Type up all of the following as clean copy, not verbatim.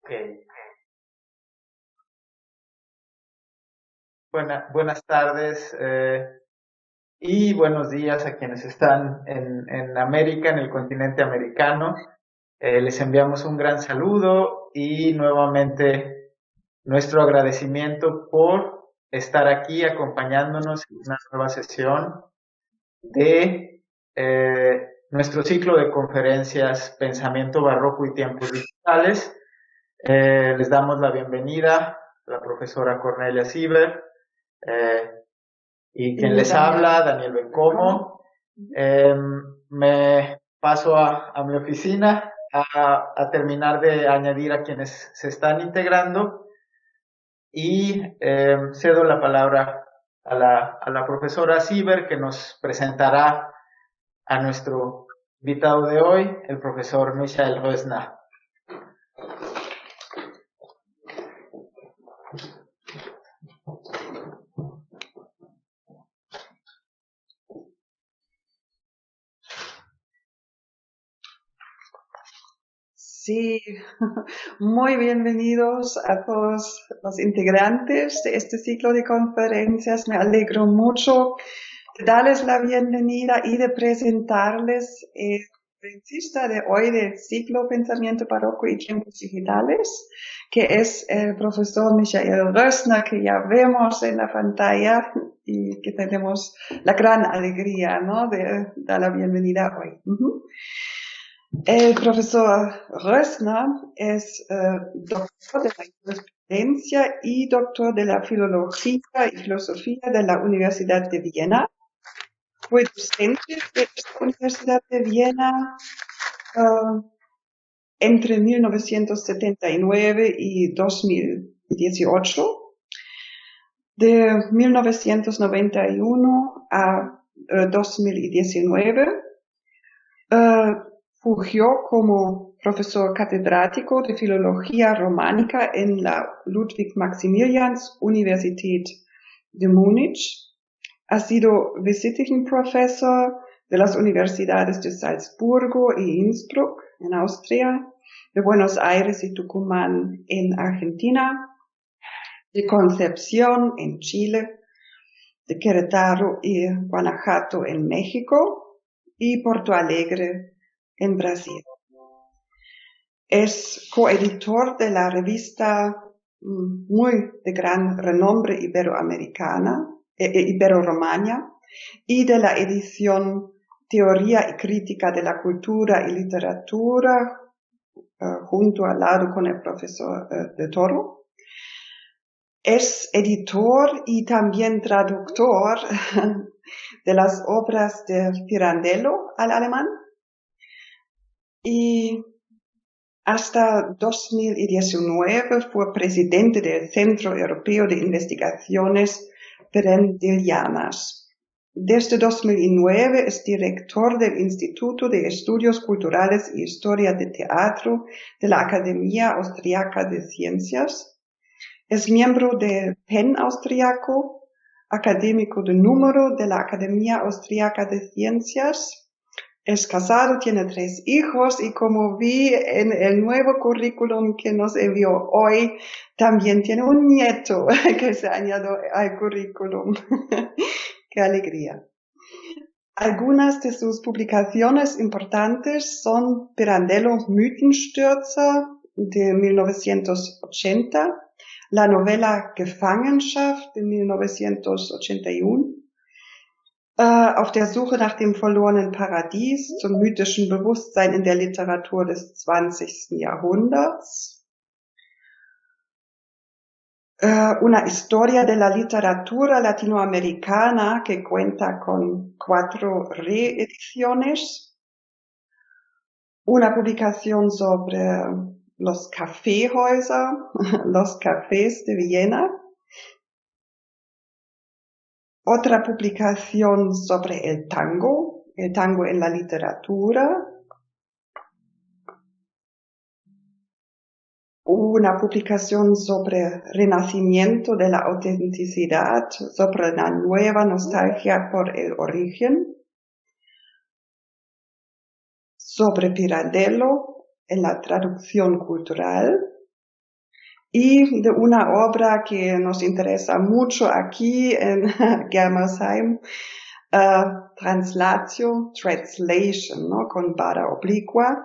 Ok. Buenas tardes y buenos días a quienes están en América, en el continente americano. Les enviamos un gran saludo y nuevamente nuestro agradecimiento por estar aquí acompañándonos en una nueva sesión de nuestro ciclo de conferencias Pensamiento Barroco y Tiempos Digitales. Les damos la bienvenida a la profesora Cornelia Sieber, eh, y quien les habla, Daniel Bencomo. Me paso a mi oficina a terminar de añadir a quienes se están integrando y cedo la palabra a la profesora Sieber, que nos presentará a nuestro invitado de hoy, el profesor Michael Rösner. Sí, muy bienvenidos a todos los integrantes de este ciclo de conferencias. Me alegro mucho de darles la bienvenida y de presentarles el conferencista de hoy del ciclo Pensamiento Barroco y Tiempos Digitales, que es el profesor Michael Rösner, que ya vemos en la pantalla y que tenemos la gran alegría, ¿no?, de dar la bienvenida hoy. El profesor Rösner es doctor de la jurisprudencia y doctor de la filología y filosofía de la Universidad de Viena. Fue docente de esta Universidad de Viena entre 1979 y 2018. De 1991 a 2019 fungió como profesor catedrático de Filología Románica en la Ludwig-Maximilians-Universität de Múnich. Ha sido visiting professor de las universidades de Salzburgo y Innsbruck en Austria, de Buenos Aires y Tucumán en Argentina, de Concepción en Chile, de Querétaro y Guanajuato en México y Porto Alegre en Brasil. Es coeditor de la revista muy de gran renombre Ibero-Romagna y de la edición Teoría y Crítica de la Cultura y Literatura, junto al lado con el profesor de Toro. Es editor y también traductor de las obras de Pirandello al alemán. Y hasta 2019 fue presidente del Centro Europeo de Investigaciones Pirandellianas. Desde 2009 es director del Instituto de Estudios Culturales y Historia de Teatro de la Academia Austriaca de Ciencias. Es miembro del PEN austriaco, académico de número de la Academia Austriaca de Ciencias. Es casado, tiene 3 hijos y como vi en el nuevo currículum que nos envió hoy, también tiene un nieto que se añadió al currículum. ¡Qué alegría! Algunas de sus publicaciones importantes son Pirandello Mythenstürzer de 1980, la novela Gefangenschaft de 1981, Auf der Suche nach dem verlorenen Paradies zum mythischen Bewusstsein in der Literatur des 20. Jahrhunderts, una historia de la literatura latinoamericana que cuenta con 4 reediciones, una publicación sobre los Kaffeehäuser, los cafés de Viena, otra publicación sobre el tango en la literatura, una publicación sobre renacimiento de la autenticidad, sobre la nueva nostalgia por el origen, sobre Pirandello en la traducción cultural, y de una obra que nos interesa mucho aquí en Germersheim, Translatio, Translation, ¿no? Con barra oblicua,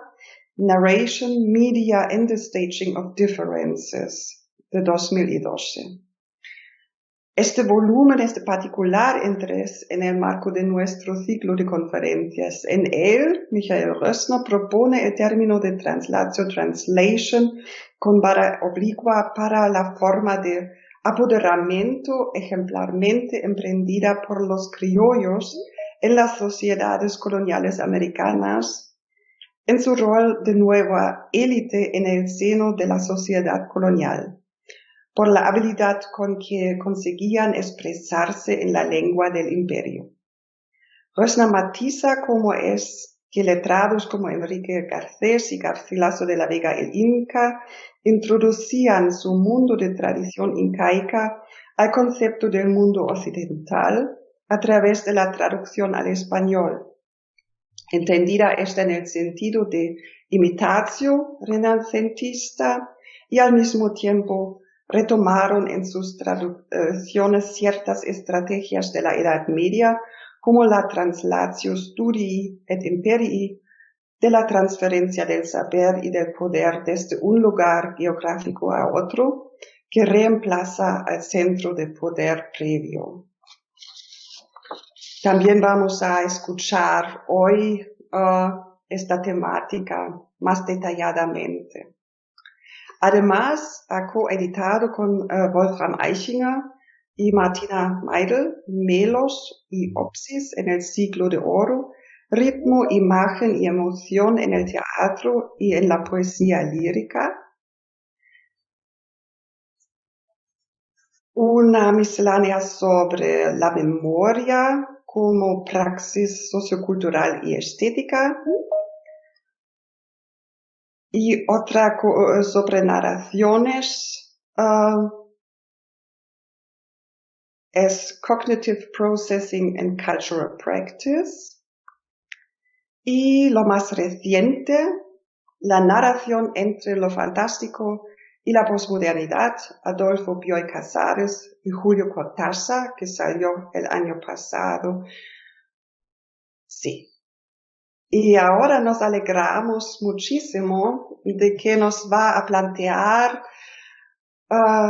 Narration, Media and the Staging of Differences, de 2012. Este volumen es de particular interés en el marco de nuestro ciclo de conferencias. En él, Michael Rössner propone el término de translatio, translation, con barra oblicua para la forma de apoderamiento ejemplarmente emprendida por los criollos en las sociedades coloniales americanas, en su rol de nueva élite en el seno de la sociedad colonial, por la habilidad con que conseguían expresarse en la lengua del imperio. Rössner matiza cómo es que letrados como Enrique Garcés y Garcilaso de la Vega el Inca introducían su mundo de tradición incaica al concepto del mundo occidental a través de la traducción al español, entendida esta en el sentido de imitatio renacentista, y al mismo tiempo retomaron en sus traducciones ciertas estrategias de la Edad Media, como la translatio studii et imperii, de la transferencia del saber y del poder desde un lugar geográfico a otro, que reemplaza al centro de poder previo. También vamos a escuchar hoy esta temática más detalladamente. Además, ha coeditado con Wolfram Eichinger y Martina Meidel, Melos y Opsis en el siglo de oro, ritmo, imagen y emoción en el teatro y en la poesía lírica. Una miscelánea sobre la memoria como praxis sociocultural y estética. Y otra sobre narraciones es Cognitive Processing and Cultural Practice. Y lo más reciente, la narración entre lo fantástico y la posmodernidad, Adolfo Bioy Casares y Julio Cortázar, que salió el año pasado. Sí. Y ahora nos alegramos muchísimo de que nos va a plantear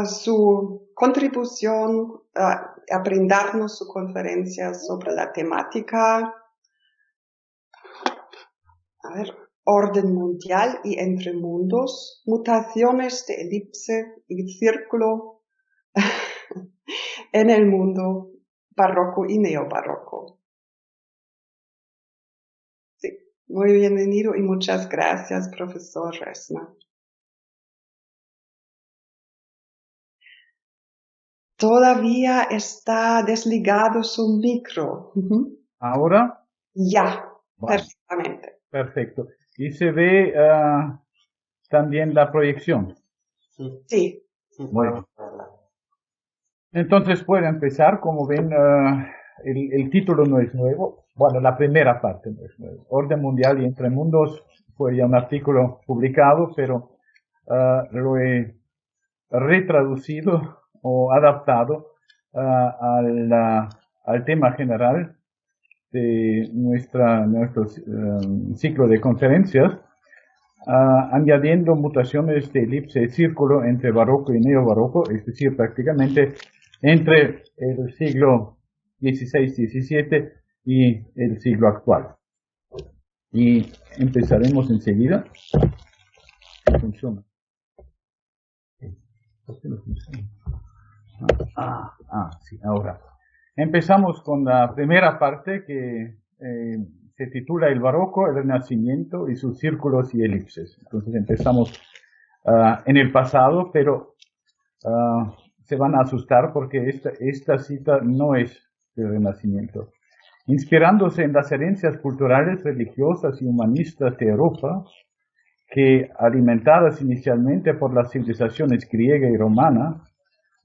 su contribución, a brindarnos su conferencia sobre la temática, orden mundial y entre mundos, mutaciones de elipse y círculo en el mundo barroco y neobarroco. Sí, muy bienvenido y muchas gracias, profesor Rössner. Todavía está desligado su micro. ¿Ahora? Ya, Vale. perfectamente. Perfecto. ¿Y se ve también la proyección? Sí. Bueno. Entonces puede empezar. Como ven, el título no es nuevo. Bueno, la primera parte no es nueva. Orden mundial y entre mundos fue ya un artículo publicado, pero lo he retraducido o adaptado al tema general de nuestro ciclo de conferencias, añadiendo mutaciones de elipse y círculo entre barroco y neobarroco, es decir, prácticamente entre el siglo XVI-XVII y el siglo actual. Y empezaremos enseguida. Funciona. ¿Por qué no funciona? Sí, ahora. Empezamos con la primera parte que se titula El barroco, el renacimiento y sus círculos y elipses. Entonces empezamos en el pasado, pero se van a asustar porque esta cita no es del renacimiento. Inspirándose en las herencias culturales, religiosas y humanistas de Europa, que alimentadas inicialmente por las civilizaciones griega y romana,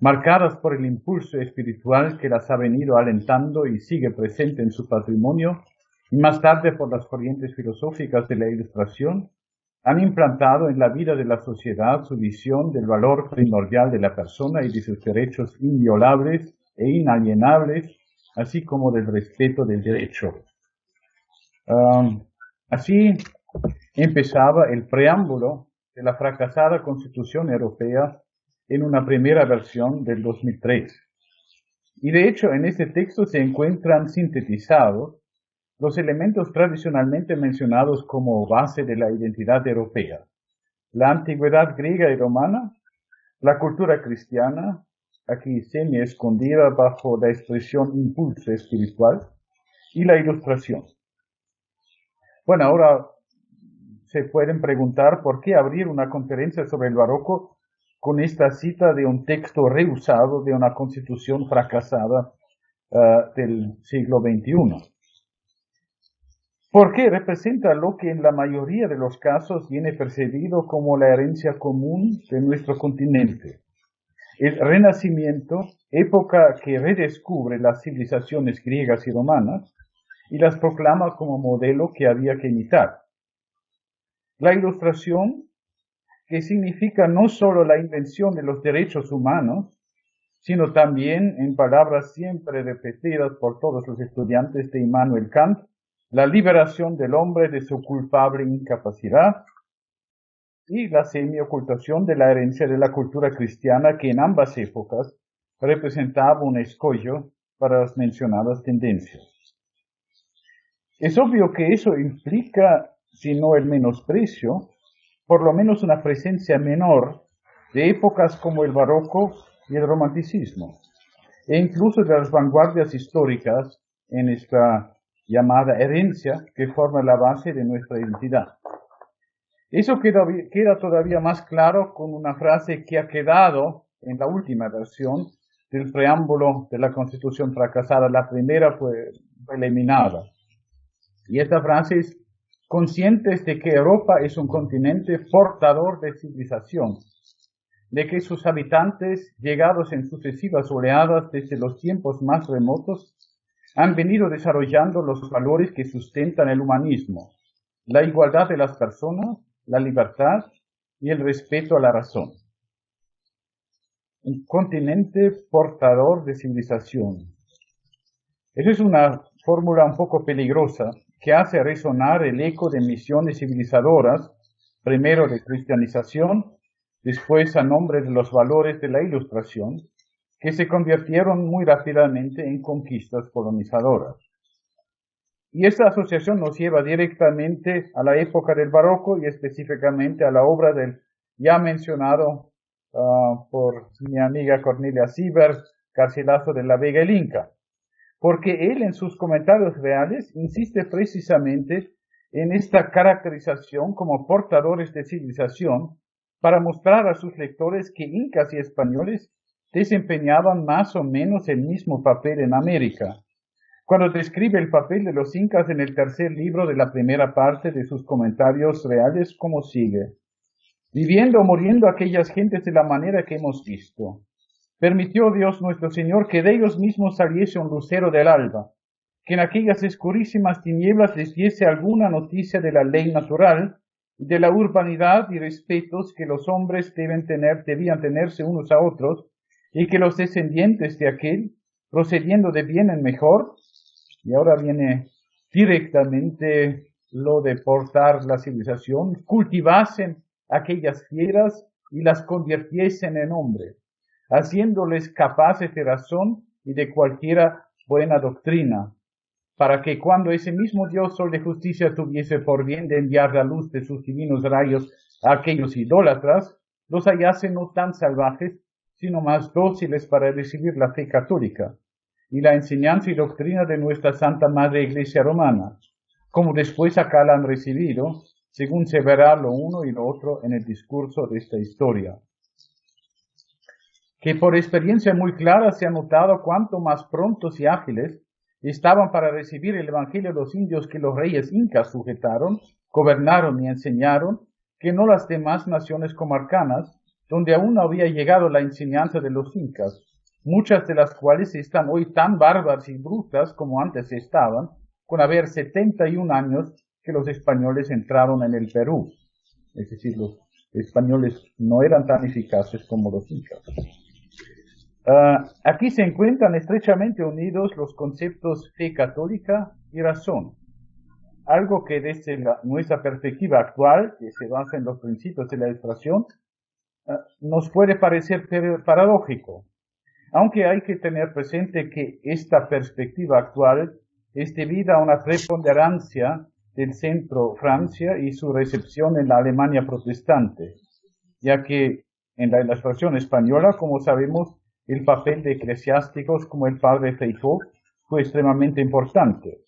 marcadas por el impulso espiritual que las ha venido alentando y sigue presente en su patrimonio, y más tarde por las corrientes filosóficas de la Ilustración, han implantado en la vida de la sociedad su visión del valor primordial de la persona y de sus derechos inviolables e inalienables, así como del respeto del derecho. Así empezaba el preámbulo de la fracasada Constitución Europea en una primera versión del 2003. Y de hecho, en este texto se encuentran sintetizados los elementos tradicionalmente mencionados como base de la identidad europea: la antigüedad griega y romana, la cultura cristiana, aquí semi escondida bajo la expresión impulso espiritual, y la ilustración. Bueno, ahora se pueden preguntar por qué abrir una conferencia sobre el barroco con esta cita de un texto reusado de una constitución fracasada del siglo XXI. Porque representa lo que en la mayoría de los casos viene percibido como la herencia común de nuestro continente. El Renacimiento, época que redescubre las civilizaciones griegas y romanas y las proclama como modelo que había que imitar. La Ilustración, que significa no solo la invención de los derechos humanos, sino también, en palabras siempre repetidas por todos los estudiantes de Immanuel Kant, la liberación del hombre de su culpable incapacidad y la semiocultación de la herencia de la cultura cristiana que en ambas épocas representaba un escollo para las mencionadas tendencias. Es obvio que eso implica, si no el menosprecio, por lo menos una presencia menor de épocas como el barroco y el romanticismo, e incluso de las vanguardias históricas en esta llamada herencia que forma la base de nuestra identidad. Eso queda todavía más claro con una frase que ha quedado en la última versión del preámbulo de la Constitución fracasada. La primera fue eliminada. Y esta frase es: conscientes de que Europa es un continente portador de civilización, de que sus habitantes, llegados en sucesivas oleadas desde los tiempos más remotos, han venido desarrollando los valores que sustentan el humanismo, la igualdad de las personas, la libertad y el respeto a la razón. Un continente portador de civilización. Esa es una fórmula un poco peligrosa que hace resonar el eco de misiones civilizadoras, primero de cristianización, después a nombre de los valores de la Ilustración, que se convirtieron muy rápidamente en conquistas colonizadoras. Y esta asociación nos lleva directamente a la época del barroco y específicamente a la obra del ya mencionado por mi amiga Cornelia Sieber, Garcilaso de la Vega el Inca, porque él en sus comentarios reales insiste precisamente en esta caracterización como portadores de civilización para mostrar a sus lectores que incas y españoles desempeñaban más o menos el mismo papel en América. Cuando describe el papel de los incas en el tercer libro de la primera parte de sus comentarios reales, como sigue: viviendo o muriendo aquellas gentes de la manera que hemos visto, permitió Dios nuestro Señor que de ellos mismos saliese un lucero del alba, que en aquellas escurísimas tinieblas les diese alguna noticia de la ley natural, de la urbanidad y respetos que los hombres debían tenerse unos a otros, y que los descendientes de aquel, procediendo de bien en mejor, y ahora viene directamente lo de portar la civilización, cultivasen aquellas fieras y las convirtiesen en hombres, haciéndoles capaces de razón y de cualquiera buena doctrina, para que cuando ese mismo Dios Sol de justicia tuviese por bien de enviar la luz de sus divinos rayos a aquellos idólatras, los hallase no tan salvajes, sino más dóciles para recibir la fe católica y la enseñanza y doctrina de nuestra Santa Madre Iglesia Romana, como después acá la han recibido, según se verá lo uno y lo otro en el discurso de esta historia. Que por experiencia muy clara se ha notado cuánto más prontos y ágiles estaban para recibir el Evangelio los indios que los reyes incas sujetaron, gobernaron y enseñaron, que no las demás naciones comarcanas, donde aún no había llegado la enseñanza de los incas, muchas de las cuales están hoy tan bárbaras y brutas como antes estaban, con haber 71 años que los españoles entraron en el Perú. es decir, los españoles no eran tan eficaces como los incas. Aquí se encuentran estrechamente unidos los conceptos fe católica y razón, algo que desde nuestra perspectiva actual, que se basa en los principios de la ilustración, nos puede parecer paradójico, aunque hay que tener presente que esta perspectiva actual es debida a una preponderancia del centro Francia y su recepción en la Alemania protestante, ya que en la ilustración española, como sabemos, el papel de eclesiásticos como el padre Feijó fue extremadamente importante.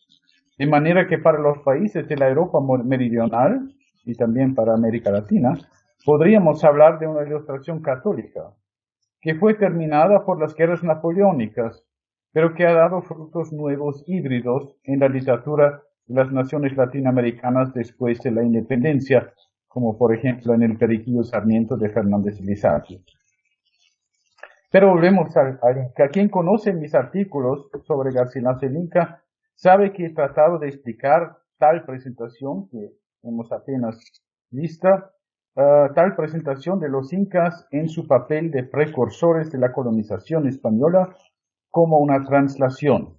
De manera que para los países de la Europa meridional y también para América Latina, podríamos hablar de una ilustración católica, que fue terminada por las guerras napoleónicas, pero que ha dado frutos nuevos híbridos en la literatura de las naciones latinoamericanas después de la independencia, como por ejemplo en el Periquillo Sarmiento de Fernández Lizardi. Pero volvemos a quien conoce mis artículos sobre Garcilaso el Inca, sabe que he tratado de explicar tal presentación que hemos apenas vista, tal presentación de los incas en su papel de precursores de la colonización española como una translación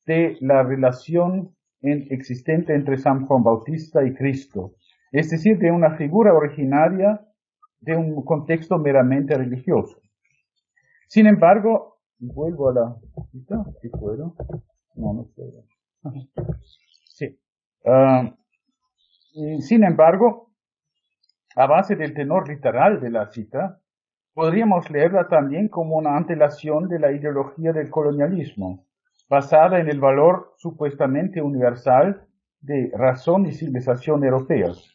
de la relación existente entre San Juan Bautista y Cristo, es decir, de una figura originaria de un contexto meramente religioso. Sin embargo, vuelvo a la cita, si puedo. No puedo. Sí. Sin embargo, a base del tenor literal de la cita, podríamos leerla también como una antelación de la ideología del colonialismo, basada en el valor supuestamente universal de razón y civilización europeas,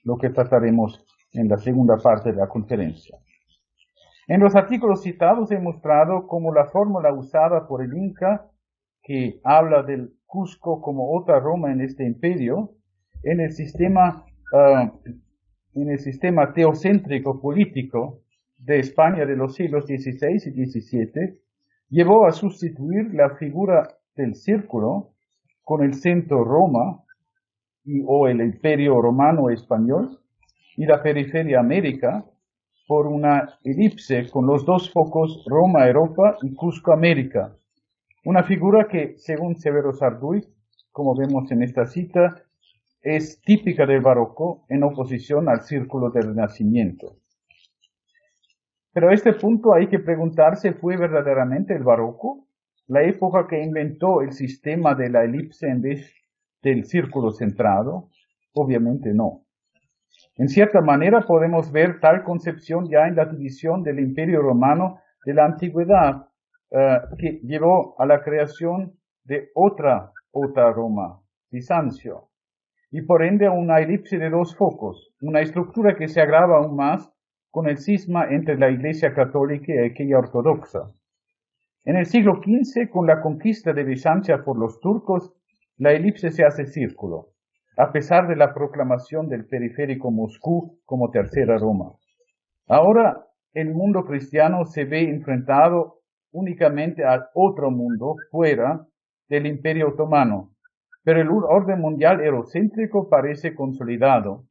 lo que trataremos en la segunda parte de la conferencia. En los artículos citados he mostrado cómo la fórmula usada por el Inca, que habla del Cusco como otra Roma en este imperio, en el sistema teocéntrico político de España de los siglos XVI y XVII, llevó a sustituir la figura del círculo con el centro Roma o el imperio romano español y la periferia América por una elipse con los dos focos Roma-Europa y Cusco-América, una figura que, según Severo Sarduy, como vemos en esta cita, es típica del barroco en oposición al círculo del Renacimiento. Pero a este punto hay que preguntarse, ¿fue verdaderamente el barroco la época que inventó el sistema de la elipse en vez del círculo centrado? Obviamente no. En cierta manera podemos ver tal concepción ya en la división del Imperio Romano de la Antigüedad, que llevó a la creación de otra Roma, Bizancio, y por ende a una elipse de dos focos, una estructura que se agrava aún más con el cisma entre la Iglesia católica y aquella ortodoxa. En el siglo XV, con la conquista de Bizancia por los turcos, la elipse se hace círculo, a pesar de la proclamación del periférico Moscú como tercera Roma. Ahora, el mundo cristiano se ve enfrentado únicamente al otro mundo fuera del Imperio Otomano, pero el orden mundial eurocéntrico parece consolidado,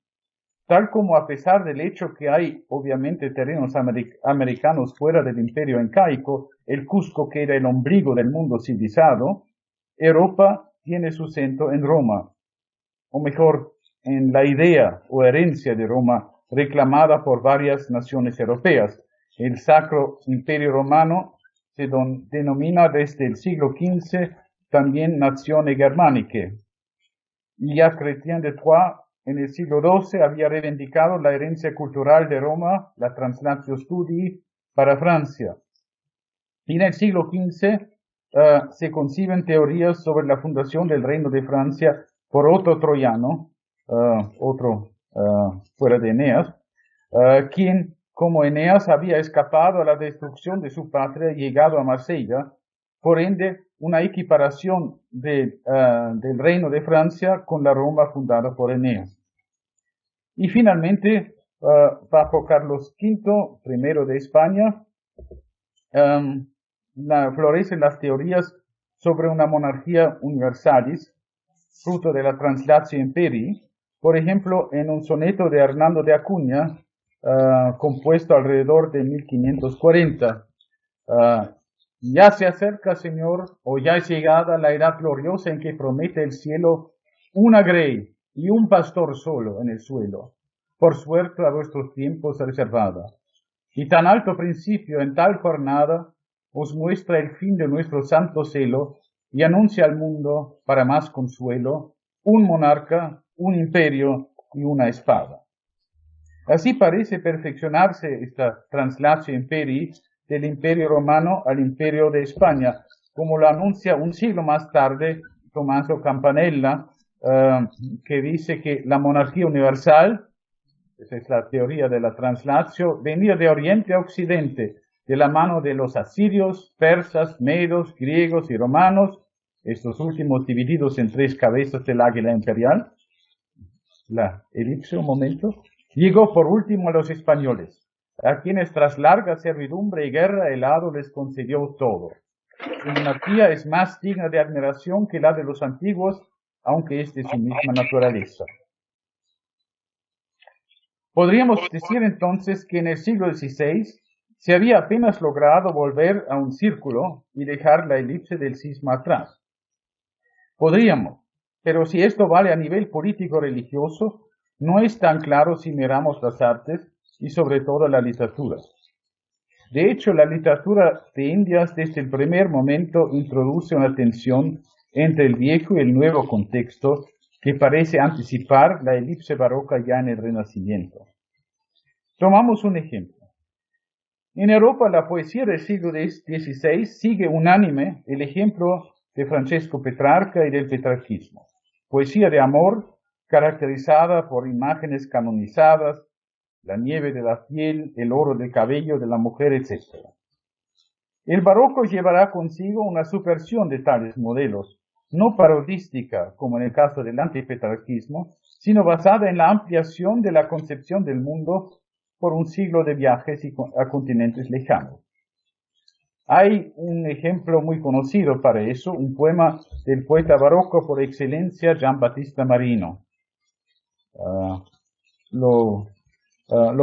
tal como a pesar del hecho que hay obviamente terrenos americanos fuera del Imperio incaico, el Cusco que era el ombligo del mundo civilizado, Europa tiene su centro en Roma, o mejor, en la idea o herencia de Roma reclamada por varias naciones europeas. El Sacro Imperio Romano se denomina desde el siglo XV también Nazione Germaniche. Y ya Chrétien de Troyes en el siglo XII había reivindicado la herencia cultural de Roma, la Translatio Studii, para Francia. Y en el siglo XV se conciben teorías sobre la fundación del Reino de Francia por otro troyano, fuera de Eneas, quien, como Eneas, había escapado a la destrucción de su patria y llegado a Marsella, por ende, una equiparación del Reino de Francia con la Roma fundada por Eneas. Y finalmente, bajo Carlos V, primero de España, florecen las teorías sobre una monarquía universalis, fruto de la Translatio Imperii, Por ejemplo, en un soneto de Hernando de Acuña, compuesto alrededor de 1540, ya se acerca, Señor, o ya es llegada la edad gloriosa en que promete el cielo una grey y un pastor solo en el suelo, por suerte a vuestros tiempos reservada. Y tan alto principio en tal jornada os muestra el fin de nuestro santo celo y anuncia al mundo, para más consuelo, un monarca, un imperio y una espada. Así parece perfeccionarse esta translatio imperii del Imperio Romano al Imperio de España, como lo anuncia un siglo más tarde Tommaso Campanella, que dice que la monarquía universal, esa es la teoría de la translatio, venía de Oriente a Occidente, de la mano de los asirios, persas, medos, griegos y romanos, estos últimos divididos en 3 cabezas del águila imperial. La elipse, un momento. Llegó por último a los españoles, a quienes tras larga servidumbre y guerra el hado les concedió todo. Su monarquía es más digna de admiración que la de los antiguos, aunque es de su misma naturaleza. Podríamos decir entonces que en el siglo XVI se había apenas logrado volver a un círculo y dejar la elipse del cisma atrás. Podríamos, pero si esto vale a nivel político-religioso, no es tan claro si miramos las artes y sobre todo la literatura. De hecho, la literatura de Indias desde el primer momento introduce una tensión entre el viejo y el nuevo contexto que parece anticipar la elipse barroca ya en el Renacimiento. Tomamos un ejemplo. En Europa, la poesía del siglo XVI sigue unánime el ejemplo de Francesco Petrarca y del petrarquismo. Poesía de amor caracterizada por imágenes canonizadas, la nieve de la piel, el oro del cabello de la mujer, etc. El barroco llevará consigo una subversión de tales modelos, no parodística, como en el caso del antipetrarquismo, sino basada en la ampliación de la concepción del mundo por un siglo de viajes a continentes lejanos. Hay un ejemplo muy conocido para eso, un poema del poeta barroco por excelencia, Giambattista Marino. Lo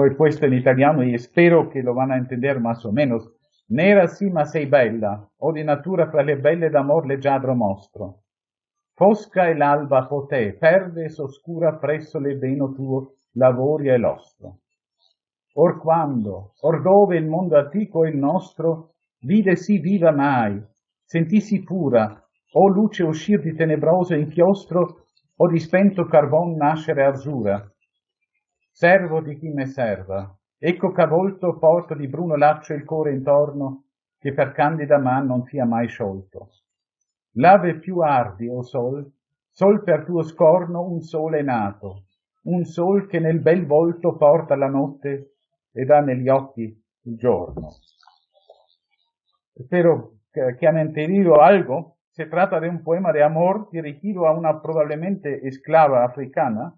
he puesto in italiano e spero che lo vanno a entender más o menos. Nera sì ma sei bella, o di natura fra le belle d'amor leggiadro mostro. Fosca è l'alba potè, perde s'oscura presso le veno tuo lavoria e lostro. Or quando, or dove il mondo antico il nostro, vide sì viva mai, sentì sì pura, o luce uscir di tenebroso inchiostro, o di spento carbon nascere arzura. Servo di chi me serva, ecco che a volto porto di bruno laccio il core intorno, che per candida man non sia mai sciolto. L'ave più ardi, o sol, sol per tuo scorno un sole è nato, un sol che nel bel volto porta la notte e dà negli occhi il giorno. Espero que han entendido algo. Se trata de un poema de amor dirigido a una probablemente esclava africana,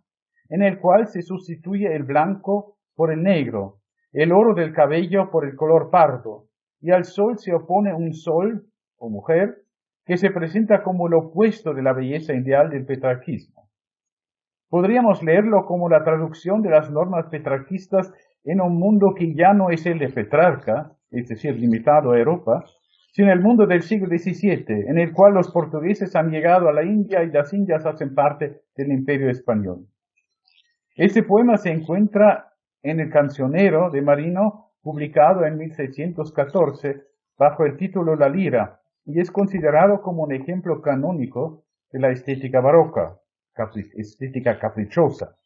en el cual se sustituye el blanco por el negro, el oro del cabello por el color pardo, y al sol se opone un sol, o mujer, que se presenta como el opuesto de la belleza ideal del petrarquismo. Podríamos leerlo como la traducción de las normas petrarquistas en un mundo que ya no es el de Petrarca, es decir, limitado a Europa, sino el mundo del siglo XVII, en el cual los portugueses han llegado a la India y las Indias hacen parte del Imperio Español. Este poema se encuentra en el Cancionero de Marino, publicado en 1614, bajo el título La Lira, y es considerado como un ejemplo canónico de la estética barroca, estética caprichosa.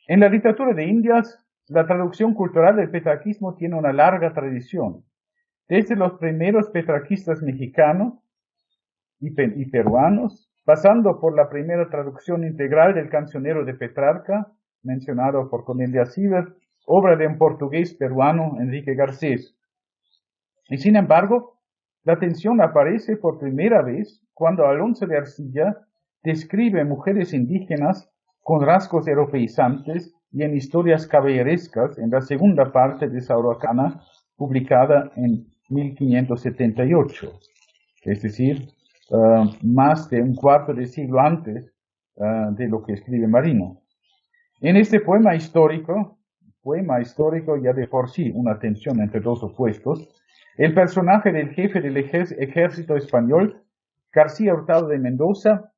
En la literatura de Indias, la traducción cultural del petrarquismo tiene una larga tradición. Desde los primeros petrarquistas mexicanos y peruanos, pasando por la primera traducción integral del Cancionero de Petrarca, mencionado por Cornelia Siever, obra de un portugués peruano, Enrique Garcés. Y sin embargo, la tensión aparece por primera vez cuando Alonso de Arcilla describe mujeres indígenas con rasgos europeizantes y en historias caballerescas en la segunda parte de Sauroacana, publicada en 1578, es decir, más de un cuarto de siglo antes de lo que escribe Marino. En este poema histórico ya de por sí una tensión entre dos opuestos, el personaje del jefe del ejército español, García Hurtado de Mendoza,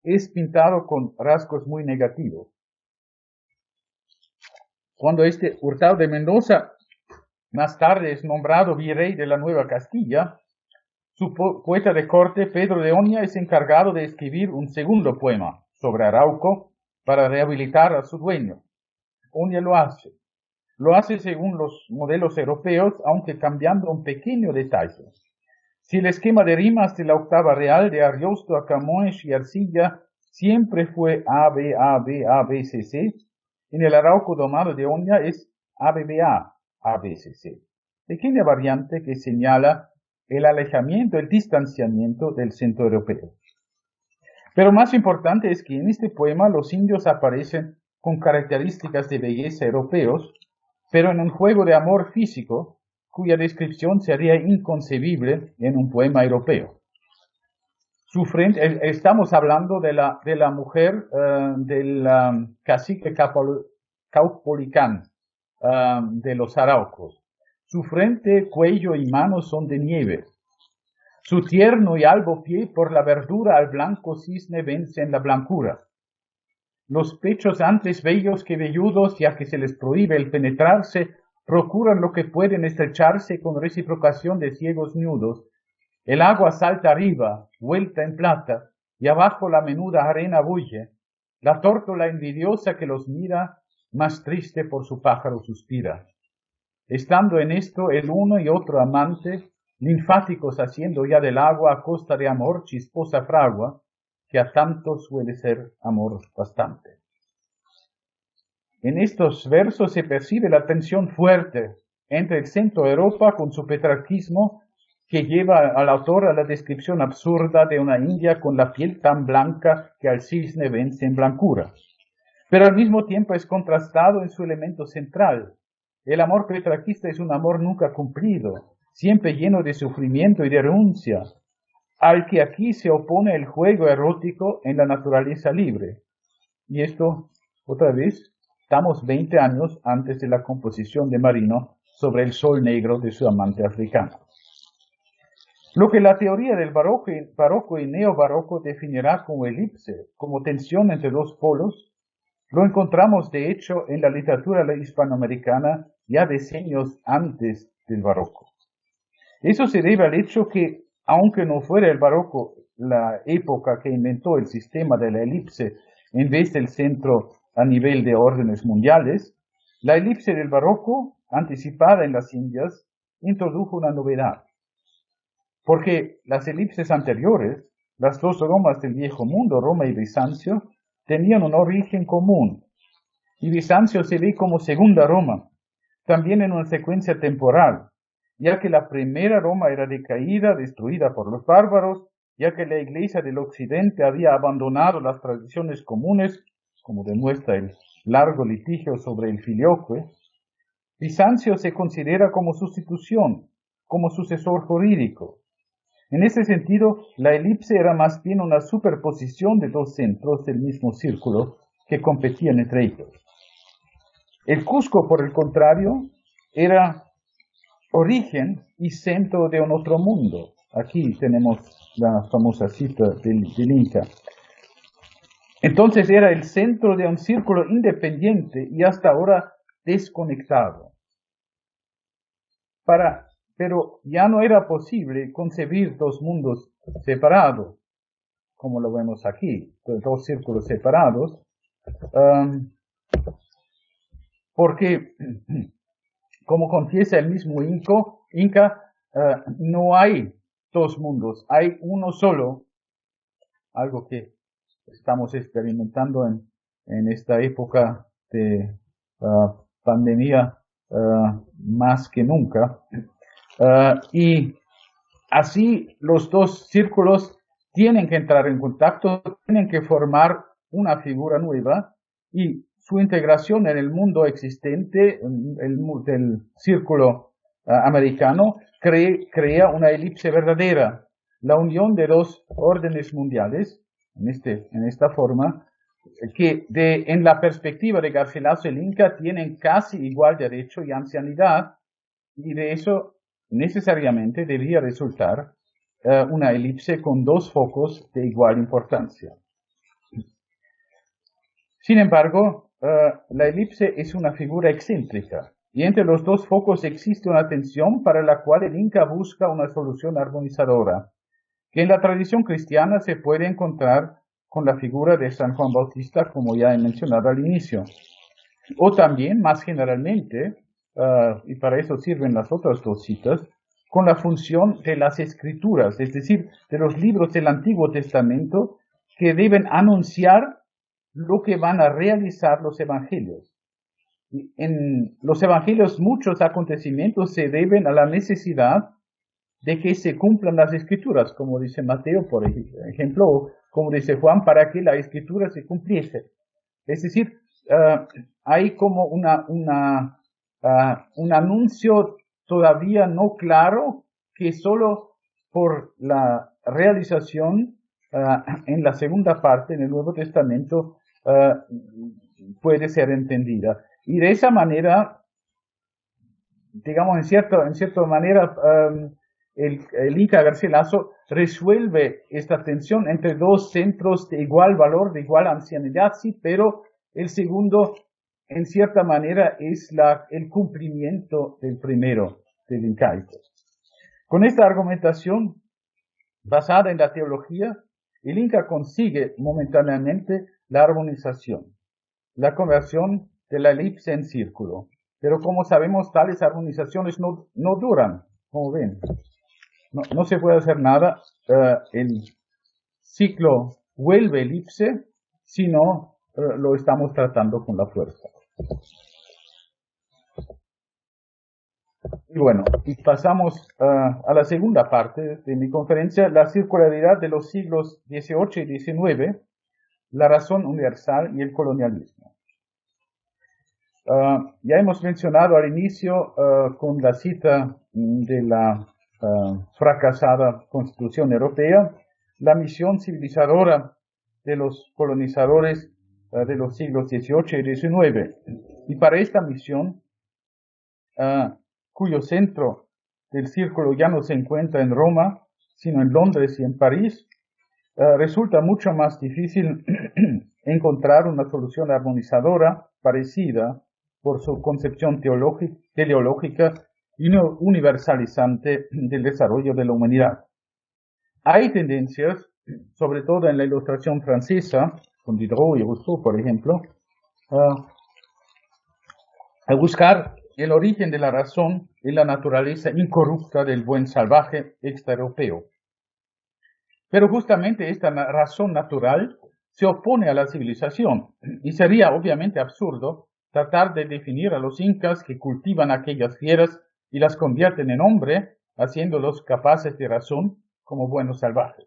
es pintado con rasgos muy negativos. Cuando este Hurtado de Mendoza más tarde es nombrado virrey de la Nueva Castilla, su poeta de corte, Pedro de Oña, es encargado de escribir un segundo poema sobre Arauco para rehabilitar a su dueño. Oña lo hace según los modelos europeos, aunque cambiando un pequeño detalle. Si el esquema de rimas de la octava real de Ariosto a Camões y Arcilla siempre fue A, B, A, B, A, B, C, C, en el Arauco domado de Oña es A, B, B, A, A, B, C, C. Pequeña variante que señala el alejamiento, el distanciamiento del centro europeo. Pero más importante es que en este poema los indios aparecen con características de belleza europeos, pero en un juego de amor físico, cuya descripción sería inconcebible en un poema europeo. Estamos hablando de la mujer del cacique Caupolicán de los Araucos. Su frente, cuello y manos son de nieve. Su tierno y albo pie por la verdura al blanco cisne vence en la blancura. Los pechos antes bellos que velludos, ya que se les prohíbe el penetrarse, procuran lo que pueden estrecharse con reciprocación de ciegos nudos. El agua salta arriba, vuelta en plata, y abajo la menuda arena bulle. La tórtola envidiosa que los mira, más triste por su pájaro suspira. Estando en esto el uno y otro amante, linfáticos haciendo ya del agua a costa de amor chisposa fragua, que a tanto suele ser amor bastante. En estos versos se percibe la tensión fuerte entre el centro de Europa con su petrarquismo que lleva al autor a la descripción absurda de una india con la piel tan blanca que al cisne vence en blancura. Pero al mismo tiempo es contrastado en su elemento central. El amor petrarquista es un amor nunca cumplido, siempre lleno de sufrimiento y de renuncia, al que aquí se opone el juego erótico en la naturaleza libre. Y esto, otra vez, estamos 20 años antes de la composición de Marino sobre el sol negro de su amante africano. Lo que la teoría del barroco y neobarroco definirá como elipse, como tensión entre dos polos, lo encontramos de hecho en la literatura hispanoamericana ya decenios antes del barroco. Eso se debe al hecho que, aunque no fuera el barroco la época que inventó el sistema de la elipse en vez del centro a nivel de órdenes mundiales, la elipse del barroco, anticipada en las Indias, introdujo una novedad. Porque las elipses anteriores, las dos Romas del viejo mundo, Roma y Bizancio, tenían un origen común. Y Bizancio se ve como segunda Roma, también en una secuencia temporal, ya que la primera Roma era decaída, destruida por los bárbaros, ya que la Iglesia del Occidente había abandonado las tradiciones comunes, como demuestra el largo litigio sobre el filioque. Bizancio se considera como sustitución, como sucesor jurídico. En ese sentido, la elipse era más bien una superposición de dos centros del mismo círculo que competían entre ellos. El Cusco, por el contrario, era origen y centro de un otro mundo. Aquí tenemos la famosa cita del Inca. Entonces era el centro de un círculo independiente y hasta ahora desconectado. Pero ya no era posible concebir dos mundos separados, como lo vemos aquí, dos círculos separados, porque, como confiesa el mismo Inca, no hay dos mundos, hay uno solo, algo que estamos experimentando en esta época de pandemia más que nunca. Y así los dos círculos tienen que entrar en contacto, tienen que formar una figura nueva y su integración en el mundo existente, del círculo americano, crea una elipse verdadera, la unión de dos órdenes mundiales en esta forma, que en la perspectiva de Garcilaso el Inca tienen casi igual derecho y ancianidad, y de eso necesariamente debería resultar una elipse con dos focos de igual importancia. Sin embargo, la elipse es una figura excéntrica, y entre los dos focos existe una tensión para la cual el Inca busca una solución armonizadora, que en la tradición cristiana se puede encontrar con la figura de San Juan Bautista, como ya he mencionado al inicio. O también, más generalmente, y para eso sirven las otras dos citas, con la función de las escrituras, es decir, de los libros del Antiguo Testamento que deben anunciar lo que van a realizar los evangelios. En los evangelios muchos acontecimientos se deben a la necesidad de que se cumplan las escrituras, como dice Mateo, por ejemplo, o como dice Juan, para que la escritura se cumpliese. Es decir, hay como un anuncio todavía no claro que solo por la realización en la segunda parte, en el Nuevo Testamento, puede ser entendida. Y de esa manera, digamos, en cierta manera, el Inca Garcilaso resuelve esta tensión entre dos centros de igual valor, de igual ancianidad, sí, pero el segundo, en cierta manera, es el cumplimiento del primero, del incaico. Con esta argumentación, basada en la teología, el Inca consigue momentáneamente la armonización, la conversión de la elipse en círculo. Pero como sabemos, tales armonizaciones no duran, como ven. No se puede hacer nada, el ciclo vuelve elipse, si no lo estamos tratando con la fuerza. Y bueno, y pasamos a la segunda parte de mi conferencia, la circularidad de los siglos XVIII y XIX, la razón universal y el colonialismo. Ya hemos mencionado al inicio con la cita de la fracasada Constitución Europea, la misión civilizadora de los colonizadores de los siglos XVIII y XIX. Y para esta misión, cuyo centro del círculo ya no se encuentra en Roma, sino en Londres y en París, resulta mucho más difícil encontrar una solución armonizadora parecida por su concepción teleológica y universalizante del desarrollo de la humanidad. Hay tendencias, sobre todo en la Ilustración francesa, con Diderot y Rousseau, por ejemplo, a buscar el origen de la razón en la naturaleza incorrupta del buen salvaje extraeuropeo. Pero justamente esta razón natural se opone a la civilización, y sería obviamente absurdo tratar de definir a los incas que cultivan aquellas fieras y las convierten en hombre, haciéndolos capaces de razón como buenos salvajes.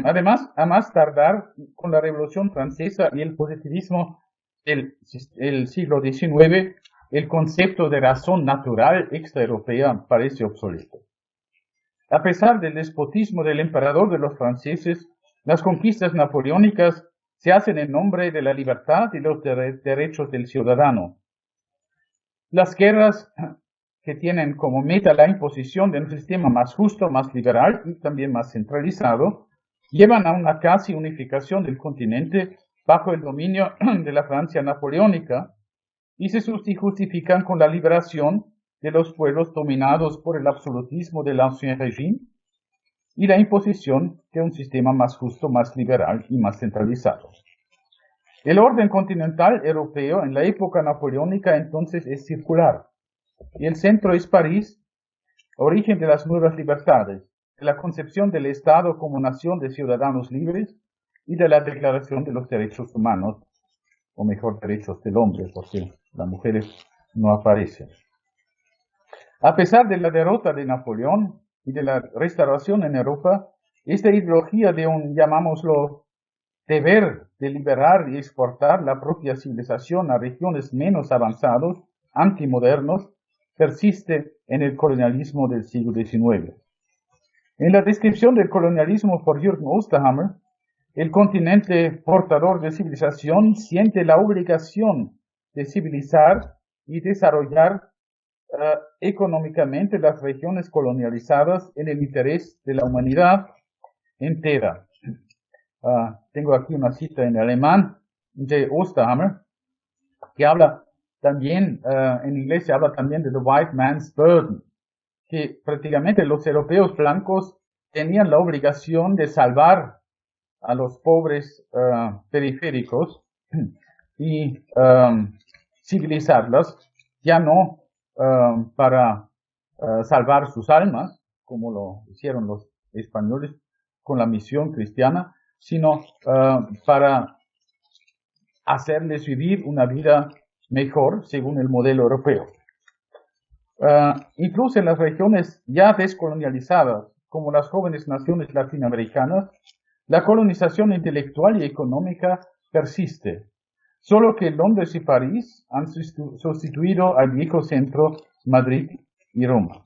Además, a más tardar, con la Revolución Francesa y el positivismo del siglo XIX, el concepto de razón natural extraeuropea parece obsoleto. A pesar del despotismo del emperador de los franceses, las conquistas napoleónicas se hacen en nombre de la libertad y los derechos del ciudadano. Las guerras que tienen como meta la imposición de un sistema más justo, más liberal y también más centralizado, llevan a una casi unificación del continente bajo el dominio de la Francia napoleónica y se justifican con la liberación de los pueblos dominados por el absolutismo del Ancien Régime y la imposición de un sistema más justo, más liberal y más centralizado. El orden continental europeo en la época napoleónica entonces es circular, y el centro es París, origen de las nuevas libertades, de la concepción del Estado como nación de ciudadanos libres y de la Declaración de los Derechos Humanos, o mejor, derechos del hombre, porque las mujeres no aparecen. A pesar de la derrota de Napoleón y de la restauración en Europa, esta ideología de un, llamámoslo, deber de liberar y exportar la propia civilización a regiones menos avanzados, antimodernos, persiste en el colonialismo del siglo XIX. En la descripción del colonialismo por Jürgen Osterhammer, el continente portador de civilización siente la obligación de civilizar y desarrollar económicamente las regiones colonializadas en el interés de la humanidad entera. Tengo aquí una cita en alemán de Osterhammer, que habla también, en inglés se habla también de the white man's burden, que prácticamente los europeos blancos tenían la obligación de salvar a los pobres periféricos y civilizarlas, ya no para salvar sus almas, como lo hicieron los españoles con la misión cristiana, sino para hacerles vivir una vida mejor según el modelo europeo. Incluso en las regiones ya descolonializadas, como las jóvenes naciones latinoamericanas, la colonización intelectual y económica persiste, solo que Londres y París han sustituido al viejo centro Madrid y Roma.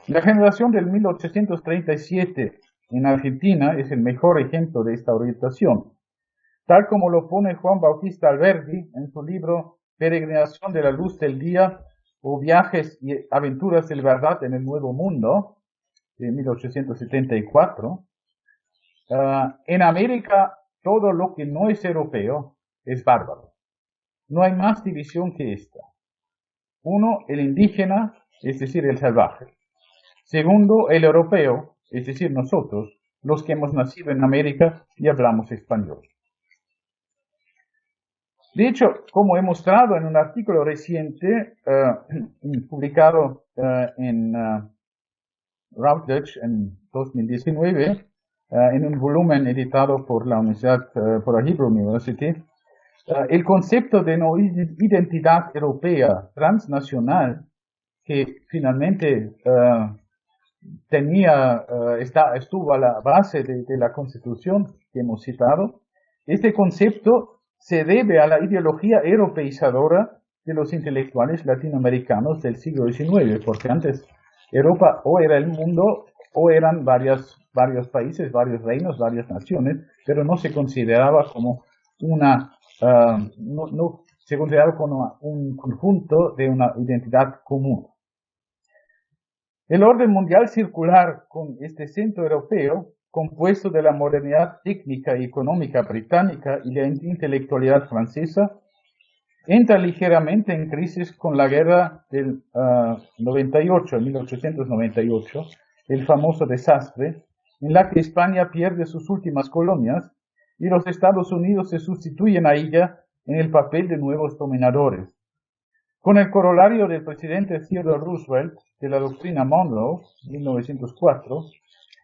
La generación del 1837 en Argentina es el mejor ejemplo de esta orientación, tal como lo pone Juan Bautista Alberdi en su libro Peregrinación de la Luz del Día o Viajes y Aventuras de Verdad en el Nuevo Mundo, de 1874. En América, todo lo que no es europeo es bárbaro. No hay más división que esta. Uno, el indígena, es decir, el salvaje. Segundo, el europeo, es decir, nosotros, los que hemos nacido en América y hablamos español. De hecho, como he mostrado en un artículo reciente publicado en Routledge en 2019, en un volumen editado por la Universidad, por la Hebrew University, el concepto de no identidad europea transnacional que finalmente estuvo a la base de la Constitución que hemos citado, este concepto se debe a la ideología europeizadora de los intelectuales latinoamericanos del siglo XIX, porque antes Europa o era el mundo o eran varios países, varios reinos, varias naciones, pero no se consideraba como no se consideraba como un conjunto de una identidad común. El orden mundial circular con este centro europeo, compuesto de la modernidad técnica y económica británica y la intelectualidad francesa, entra ligeramente en crisis con la guerra del 1898, el famoso desastre, en la que España pierde sus últimas colonias y los Estados Unidos se sustituyen a ella en el papel de nuevos dominadores. Con el corolario del presidente Theodore Roosevelt de la doctrina Monroe, 1904,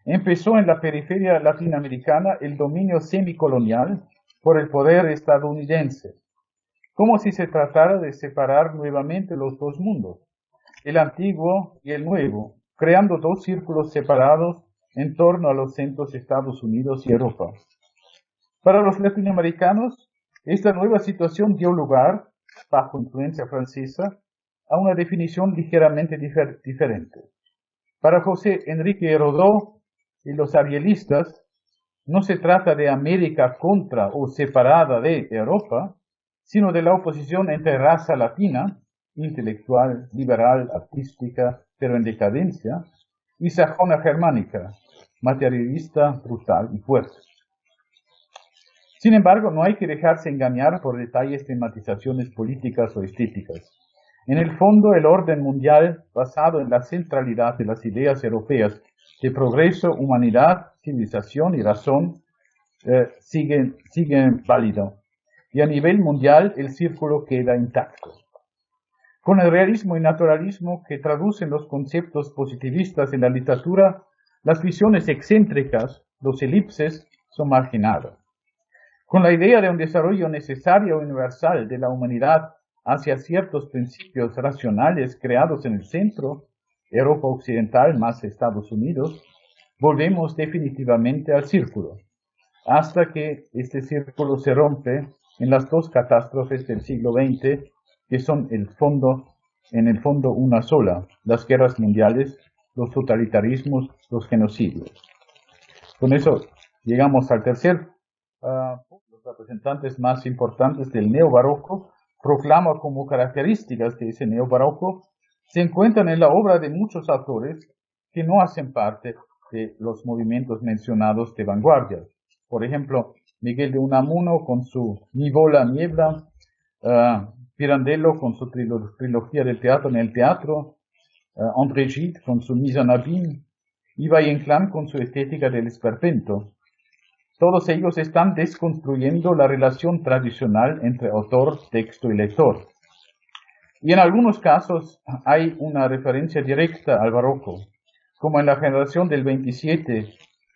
empezó en la periferia latinoamericana el dominio semicolonial por el poder estadounidense, como si se tratara de separar nuevamente los dos mundos, el antiguo y el nuevo, creando dos círculos separados en torno a los centros Estados Unidos y Europa. Para los latinoamericanos, esta nueva situación dio lugar, bajo influencia francesa, a una definición ligeramente diferente. Para José Enrique Rodó y los arielistas, no se trata de América contra o separada de Europa, sino de la oposición entre raza latina, intelectual, liberal, artística, pero en decadencia, y sajona germánica, materialista, brutal y fuerte. Sin embargo, no hay que dejarse engañar por detalles de matizaciones políticas o estéticas. En el fondo, el orden mundial, basado en la centralidad de las ideas europeas de progreso, humanidad, civilización y razón, sigue válido. Y a nivel mundial, el círculo queda intacto. Con el realismo y naturalismo que traducen los conceptos positivistas en la literatura, las visiones excéntricas, los elipses, son marginadas. Con la idea de un desarrollo necesario e universal de la humanidad hacia ciertos principios racionales creados en el centro, Europa Occidental más Estados Unidos, volvemos definitivamente al círculo, hasta que este círculo se rompe en las dos catástrofes del siglo XX, que son en el fondo una sola, las guerras mundiales, los totalitarismos, los genocidios. Con eso llegamos al tercer los representantes más importantes del neobarroco, proclama como características de ese neobarroco, se encuentran en la obra de muchos autores que no hacen parte de los movimientos mencionados de vanguardia. Por ejemplo, Miguel de Unamuno con su Nivola Niebla, Pirandello con su trilogía del teatro en el teatro, André Gide con su Mise en Abîme, y Valle-Inclán con su estética del esperpento. Todos ellos están desconstruyendo la relación tradicional entre autor, texto y lector. Y en algunos casos hay una referencia directa al barroco, como en la generación del 27,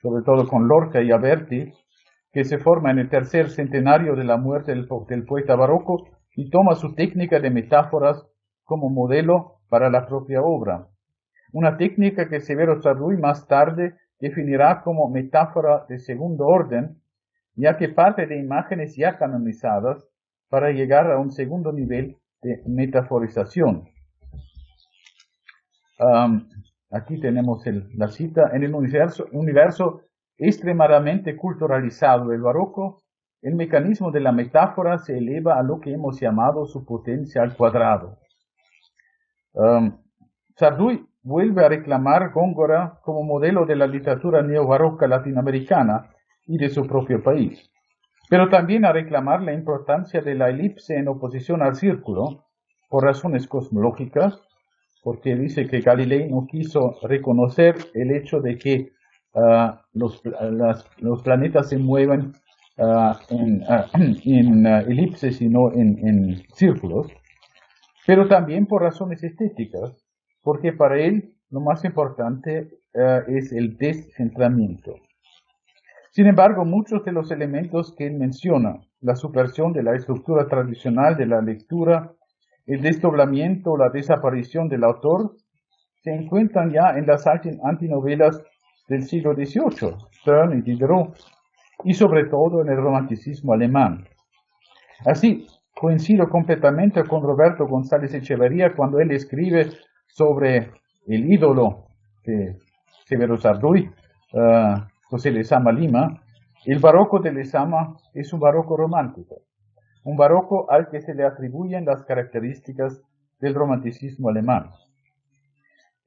sobre todo con Lorca y Alberti, que se forma en el tercer centenario de la muerte del poeta barroco y toma su técnica de metáforas como modelo para la propia obra. Una técnica que Severo Sarduy más tarde definirá como metáfora de segundo orden, ya que parte de imágenes ya canonizadas para llegar a un segundo nivel de metaforización. Aquí tenemos la cita. En el universo extremadamente culturalizado del barroco, el mecanismo de la metáfora se eleva a lo que hemos llamado su potencia al cuadrado. Sarduy vuelve a reclamar Góngora como modelo de la literatura neobarroca latinoamericana y de su propio país, pero también a reclamar la importancia de la elipse en oposición al círculo, por razones cosmológicas, porque dice que Galilei no quiso reconocer el hecho de que los planetas se mueven en elipses y no en círculos, pero también por razones estéticas, porque para él lo más importante es el descentramiento. Sin embargo, muchos de los elementos que él menciona, la subversión de la estructura tradicional de la lectura, el desdoblamiento o la desaparición del autor, se encuentran ya en las antinovelas del siglo XVIII, Stern y Diderot, y sobre todo en el romanticismo alemán. Así, coincido completamente con Roberto González Echeverría cuando él escribe sobre el ídolo de Severo Sarduy, José Lezama Lima. El barroco de Lezama es un barroco romántico, un barroco al que se le atribuyen las características del romanticismo alemán.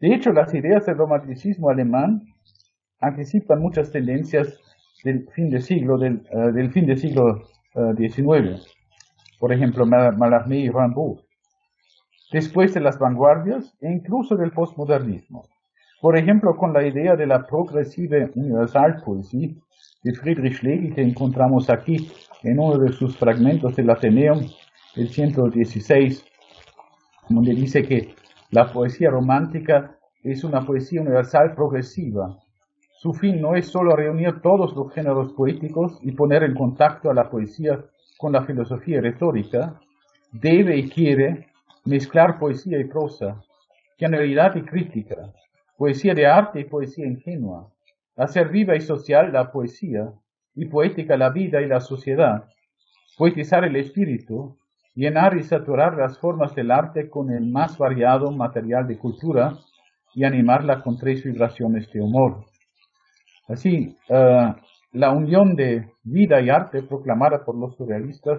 De hecho, las ideas del romanticismo alemán anticipan muchas tendencias del fin de siglo XIX. Por ejemplo, Mallarmé y Rimbaud. Después de las vanguardias e incluso del postmodernismo. Por ejemplo, con la idea de la progresiva universalpoesie de Friedrich Schlegel, que encontramos aquí en uno de sus fragmentos del Athenaeum, el 116, donde dice que la poesía romántica es una poesía universal progresiva. Su fin no es solo reunir todos los géneros poéticos y poner en contacto a la poesía con la filosofía y retórica, debe y quiere mezclar poesía y prosa, genialidad y crítica, poesía de arte y poesía ingenua, hacer viva y social la poesía y poética la vida y la sociedad, poetizar el espíritu, llenar y saturar las formas del arte con el más variado material de cultura y animarla con 3 vibraciones de humor. Así, la unión de vida y arte proclamada por los surrealistas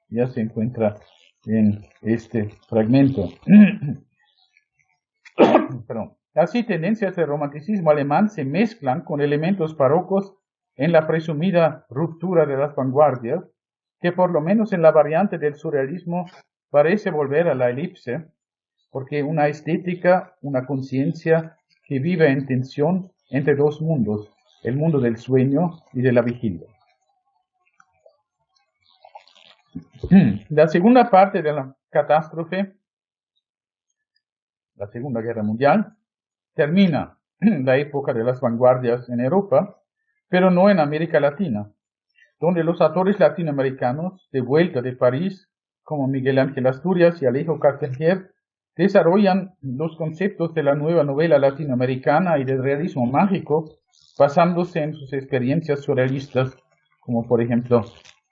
ya se encuentra en este fragmento. Perdón. Así, tendencias del romanticismo alemán se mezclan con elementos barrocos en la presumida ruptura de las vanguardias, que por lo menos en la variante del surrealismo parece volver a la elipse, porque una estética, una conciencia que vive en tensión entre dos mundos, el mundo del sueño y de la vigilia. La segunda parte de la catástrofe, la Segunda Guerra Mundial, termina la época de las vanguardias en Europa, pero no en América Latina, donde los autores latinoamericanos de vuelta de París, como Miguel Ángel Asturias y Alejo Carpentier, desarrollan los conceptos de la nueva novela latinoamericana y del realismo mágico, basándose en sus experiencias surrealistas, como por ejemplo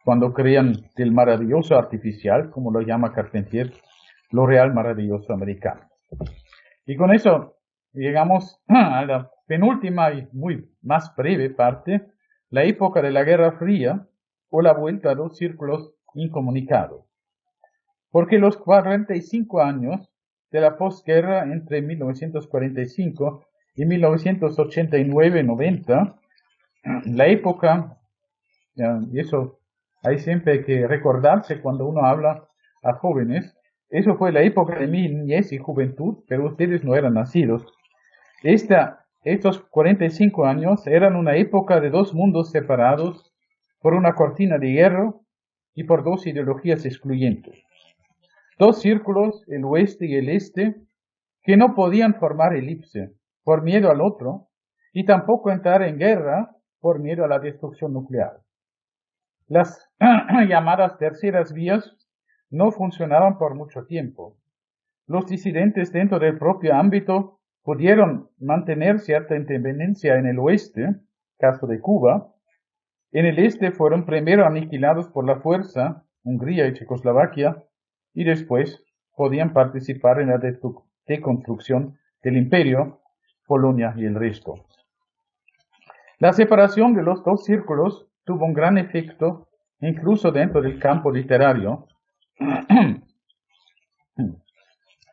cuando crean del maravilloso artificial, como lo llama Carpentier, lo real maravilloso americano. Y con eso llegamos a la penúltima y muy más breve parte, la época de la Guerra Fría, o la vuelta a los círculos incomunicados. Porque los 45 años de la posguerra entre 1945 y 1989-90, la época, y eso hay siempre que recordarse cuando uno habla a jóvenes, eso fue la época de mi niñez y juventud, pero ustedes no eran nacidos. Estos 45 años eran una época de dos mundos separados por una cortina de hierro y por dos ideologías excluyentes. Dos círculos, el oeste y el este, que no podían formar elipse por miedo al otro y tampoco entrar en guerra por miedo a la destrucción nuclear. Las llamadas terceras vías no funcionaban por mucho tiempo. Los disidentes dentro del propio ámbito pudieron mantener cierta independencia en el oeste, caso de Cuba. En el este fueron primero aniquilados por la fuerza, Hungría y Checoslovaquia, y después podían participar en la deconstrucción del imperio, Polonia y el resto. La separación de los dos círculos tuvo un gran efecto, incluso dentro del campo literario.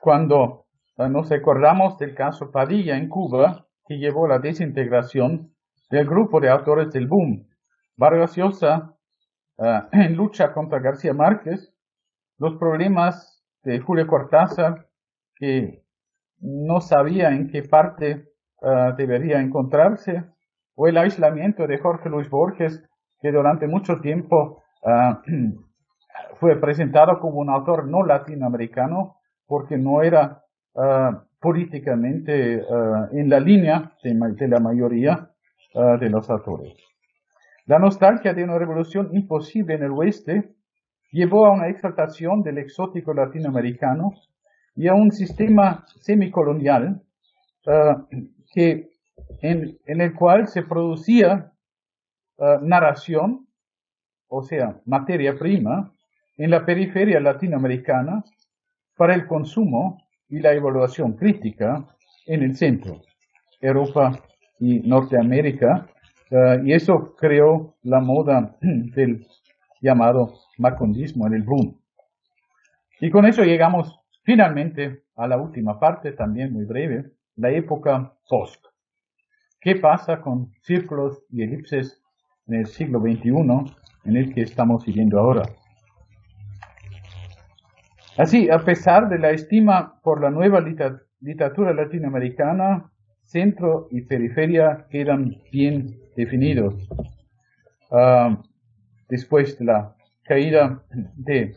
Cuando nos acordamos del caso Padilla en Cuba, que llevó a la desintegración del grupo de autores del boom, Vargas Llosa en lucha contra García Márquez, los problemas de Julio Cortázar, que no sabía en qué parte debería encontrarse, o el aislamiento de Jorge Luis Borges, que durante mucho tiempo fue presentado como un autor no latinoamericano, porque no era políticamente en la línea de la mayoría de los autores. La nostalgia de una revolución imposible en el oeste llevó a una exaltación del exótico latinoamericano y a un sistema semicolonial en el cual se producía narración, o sea, materia prima, en la periferia latinoamericana para el consumo y la evaluación crítica en el centro, Europa y Norteamérica, y eso creó la moda del llamado macondismo en el boom. Y con eso llegamos finalmente a la última parte, también muy breve, la época post. ¿Qué pasa con círculos y elipses en el siglo XXI, en el que estamos viviendo ahora? Así, a pesar de la estima por la nueva literatura latinoamericana, centro y periferia quedan bien definidos. Después de la caída de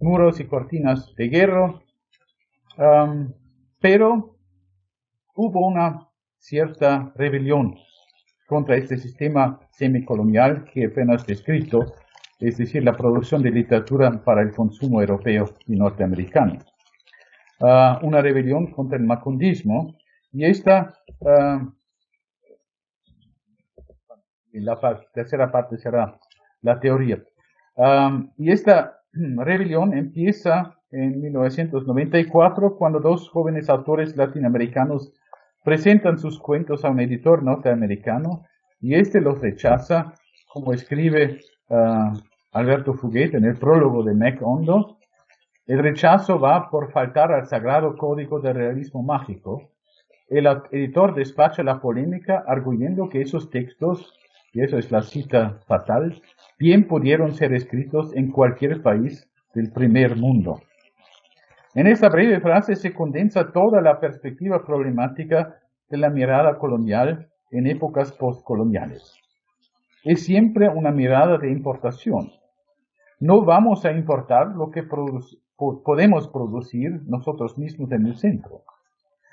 muros y cortinas de guerra, pero hubo una cierta rebelión contra este sistema semicolonial que apenas descrito, es decir, la producción de literatura para el consumo europeo y norteamericano. Una rebelión contra el macondismo, y esta, la tercera parte será la teoría. Y esta rebelión empieza en 1994, cuando dos jóvenes autores latinoamericanos presentan sus cuentos a un editor norteamericano, y este los rechaza, como escribe Alberto Fuguet en el prólogo de Mac Hondo. El rechazo va por faltar al sagrado código del realismo mágico. El editor despacha la polémica arguyendo que esos textos, y eso es la cita fatal, bien pudieron ser escritos en cualquier país del primer mundo. En esta breve frase se condensa toda la perspectiva problemática de la mirada colonial en épocas postcoloniales. Es siempre una mirada de importación. No vamos a importar lo que podemos producir nosotros mismos en el centro.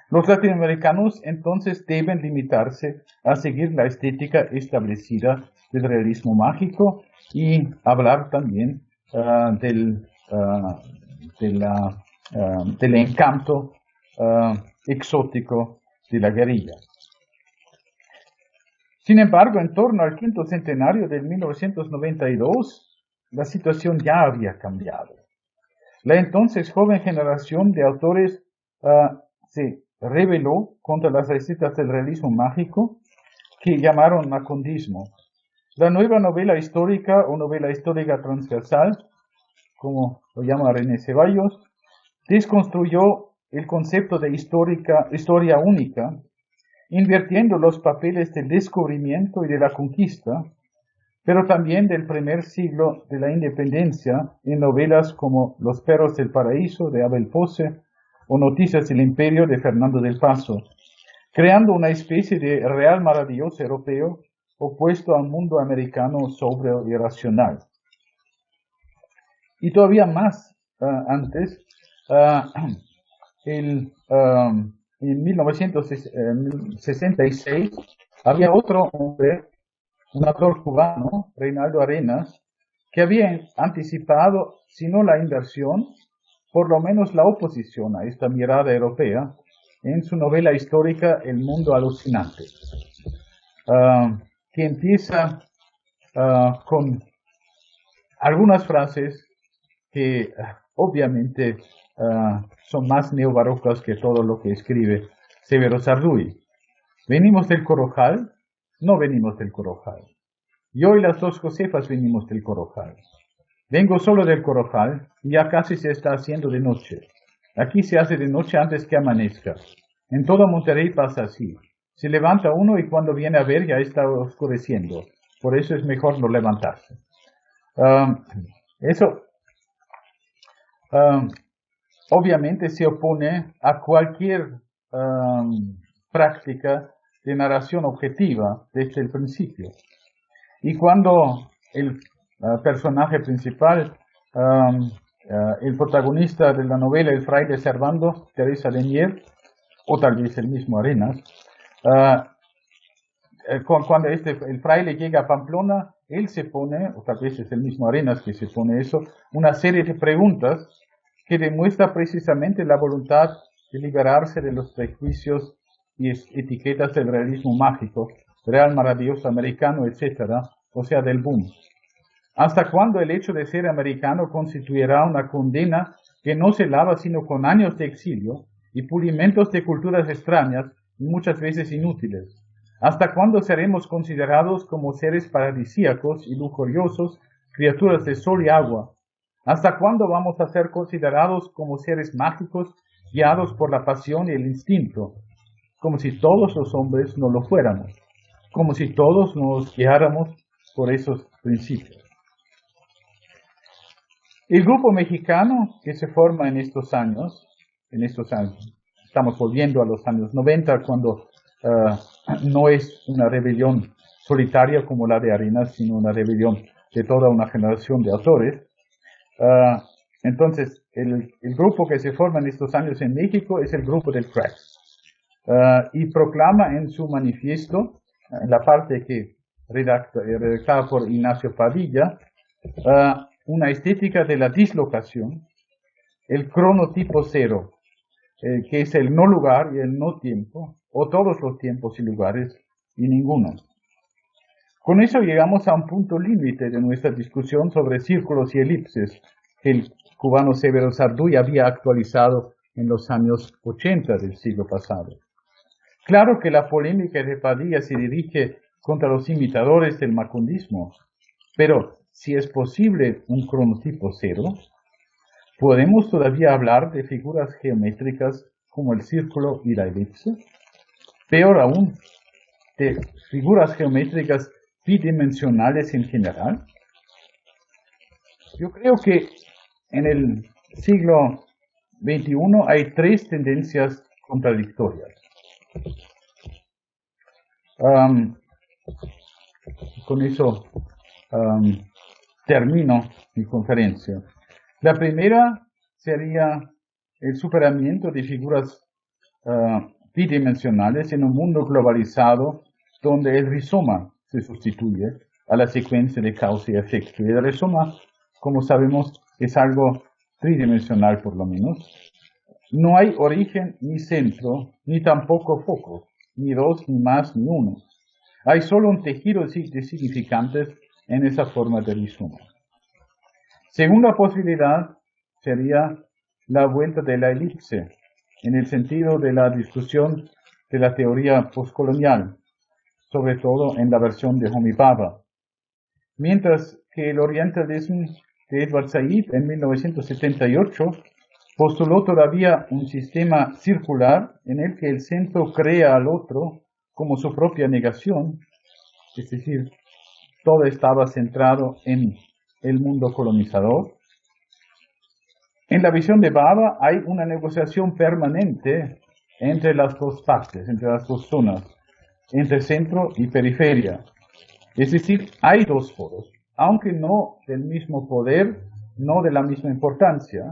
Los latinoamericanos entonces deben limitarse a seguir la estética establecida del realismo mágico y hablar también del encanto exótico de la guerrilla. Sin embargo, en torno al quinto centenario de 1992, la situación ya había cambiado. La entonces joven generación de autores se rebeló contra las recetas del realismo mágico que llamaron macondismo. La nueva novela histórica o novela histórica transversal, como lo llama René Ceballos, desconstruyó el concepto de historia única, invirtiendo los papeles del descubrimiento y de la conquista, pero también del primer siglo de la independencia en novelas como Los perros del paraíso de Abel Pose o Noticias del imperio de Fernando del Paso, creando una especie de real maravilloso europeo opuesto al mundo americano sobrio y racional. Y todavía más antes, en 1966 había otro hombre, un actor cubano, Reinaldo Arenas, que había anticipado, si no la inversión, por lo menos la oposición a esta mirada europea en su novela histórica El mundo alucinante, que empieza con algunas frases que obviamente son más neobarrocas que todo lo que escribe Severo Sarduy. ¿Venimos del Corojal? No venimos del Corojal. Yo y las dos Josefas venimos del Corojal. Vengo solo del Corojal y ya casi se está haciendo de noche. Aquí se hace de noche antes que amanezca. En todo Monterrey pasa así. Se levanta uno y cuando viene a ver ya está oscureciendo. Por eso es mejor no levantarse. Eso obviamente se opone a cualquier práctica de narración objetiva desde el principio. Y cuando el personaje principal, el protagonista de la novela, el fraile Servando, Teresa de Mier, o tal vez el mismo Arenas, cuando el fraile llega a Pamplona, él se pone, o tal vez es el mismo Arenas que se pone eso, una serie de preguntas que demuestra precisamente la voluntad de liberarse de los prejuicios y etiquetas del realismo mágico, real maravilloso americano, etc., o sea, del boom. ¿Hasta cuándo el hecho de ser americano constituirá una condena que no se lava sino con años de exilio y pulimentos de culturas extrañas y muchas veces inútiles? ¿Hasta cuándo seremos considerados como seres paradisíacos y lujuriosos, criaturas de sol y agua? ¿Hasta cuándo vamos a ser considerados como seres mágicos, guiados por la pasión y el instinto? Como si todos los hombres no lo fuéramos, como si todos nos guiáramos por esos principios. El grupo mexicano que se forma en estos años, estamos volviendo a los años 90, cuando no es una rebelión solitaria como la de Arenas, sino una rebelión de toda una generación de autores. Entonces, el grupo que se forma en estos años en México es el grupo del crack. Y proclama en su manifiesto, en la parte que redactada por Ignacio Padilla, una estética de la dislocación, el cronotipo cero, que es el no lugar y el no tiempo, o todos los tiempos y lugares y ninguno. Con eso llegamos a un punto límite de nuestra discusión sobre círculos y elipses, que el cubano Severo Sarduy había actualizado en los años 80 del siglo pasado. Claro que la polémica de Padilla se dirige contra los imitadores del macundismo, pero si es posible un cronotipo cero, ¿podemos todavía hablar de figuras geométricas como el círculo y la elipse? Peor aún, de figuras geométricas bidimensionales en general. Yo creo que en el siglo XXI hay tres tendencias contradictorias. Con eso termino mi conferencia. La primera sería el superamiento de figuras bidimensionales en un mundo globalizado donde el rizoma se sustituye a la secuencia de causa y efecto. Y el rizoma, como sabemos, es algo tridimensional por lo menos. No hay origen ni centro, ni tampoco foco, ni dos, ni más, ni uno. Hay solo un tejido de significantes en esa forma de rizoma. Segunda posibilidad sería la vuelta de la elipse, en el sentido de la discusión de la teoría postcolonial, sobre todo en la versión de Homi Bhabha. mientras que el orientalismo de Edward Said en 1978 postuló todavía un sistema circular en el que el centro crea al otro como su propia negación, es decir, todo estaba centrado en el mundo colonizador. En la visión de Baba hay una negociación permanente entre las dos partes, entre las dos zonas, entre centro y periferia. Es decir, hay dos foros, aunque no del mismo poder, no de la misma importancia,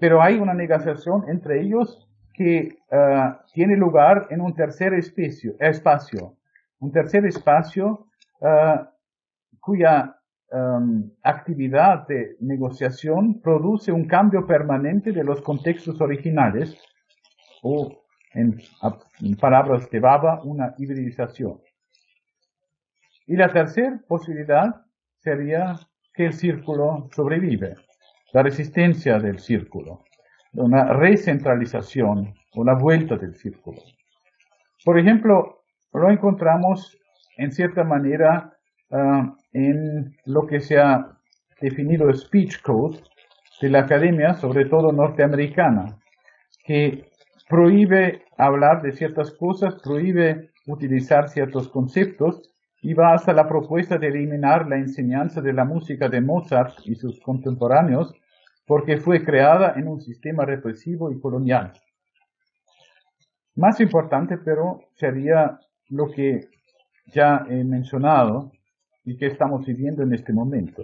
pero hay una negociación entre ellos que tiene lugar en un tercer espacio, un tercer espacio cuya actividad de negociación produce un cambio permanente de los contextos originales, o en palabras de Baba, una hibridización. Y la tercera posibilidad sería que el círculo sobrevive, la resistencia del círculo, una recentralización o la vuelta del círculo. Por ejemplo, lo encontramos en cierta manera en lo que se ha definido el Speech Code de la academia, sobre todo norteamericana, que prohíbe hablar de ciertas cosas, prohíbe utilizar ciertos conceptos y va hasta la propuesta de eliminar la enseñanza de la música de Mozart y sus contemporáneos porque fue creada en un sistema represivo y colonial. Más importante, pero, sería lo que ya he mencionado y que estamos viviendo en este momento.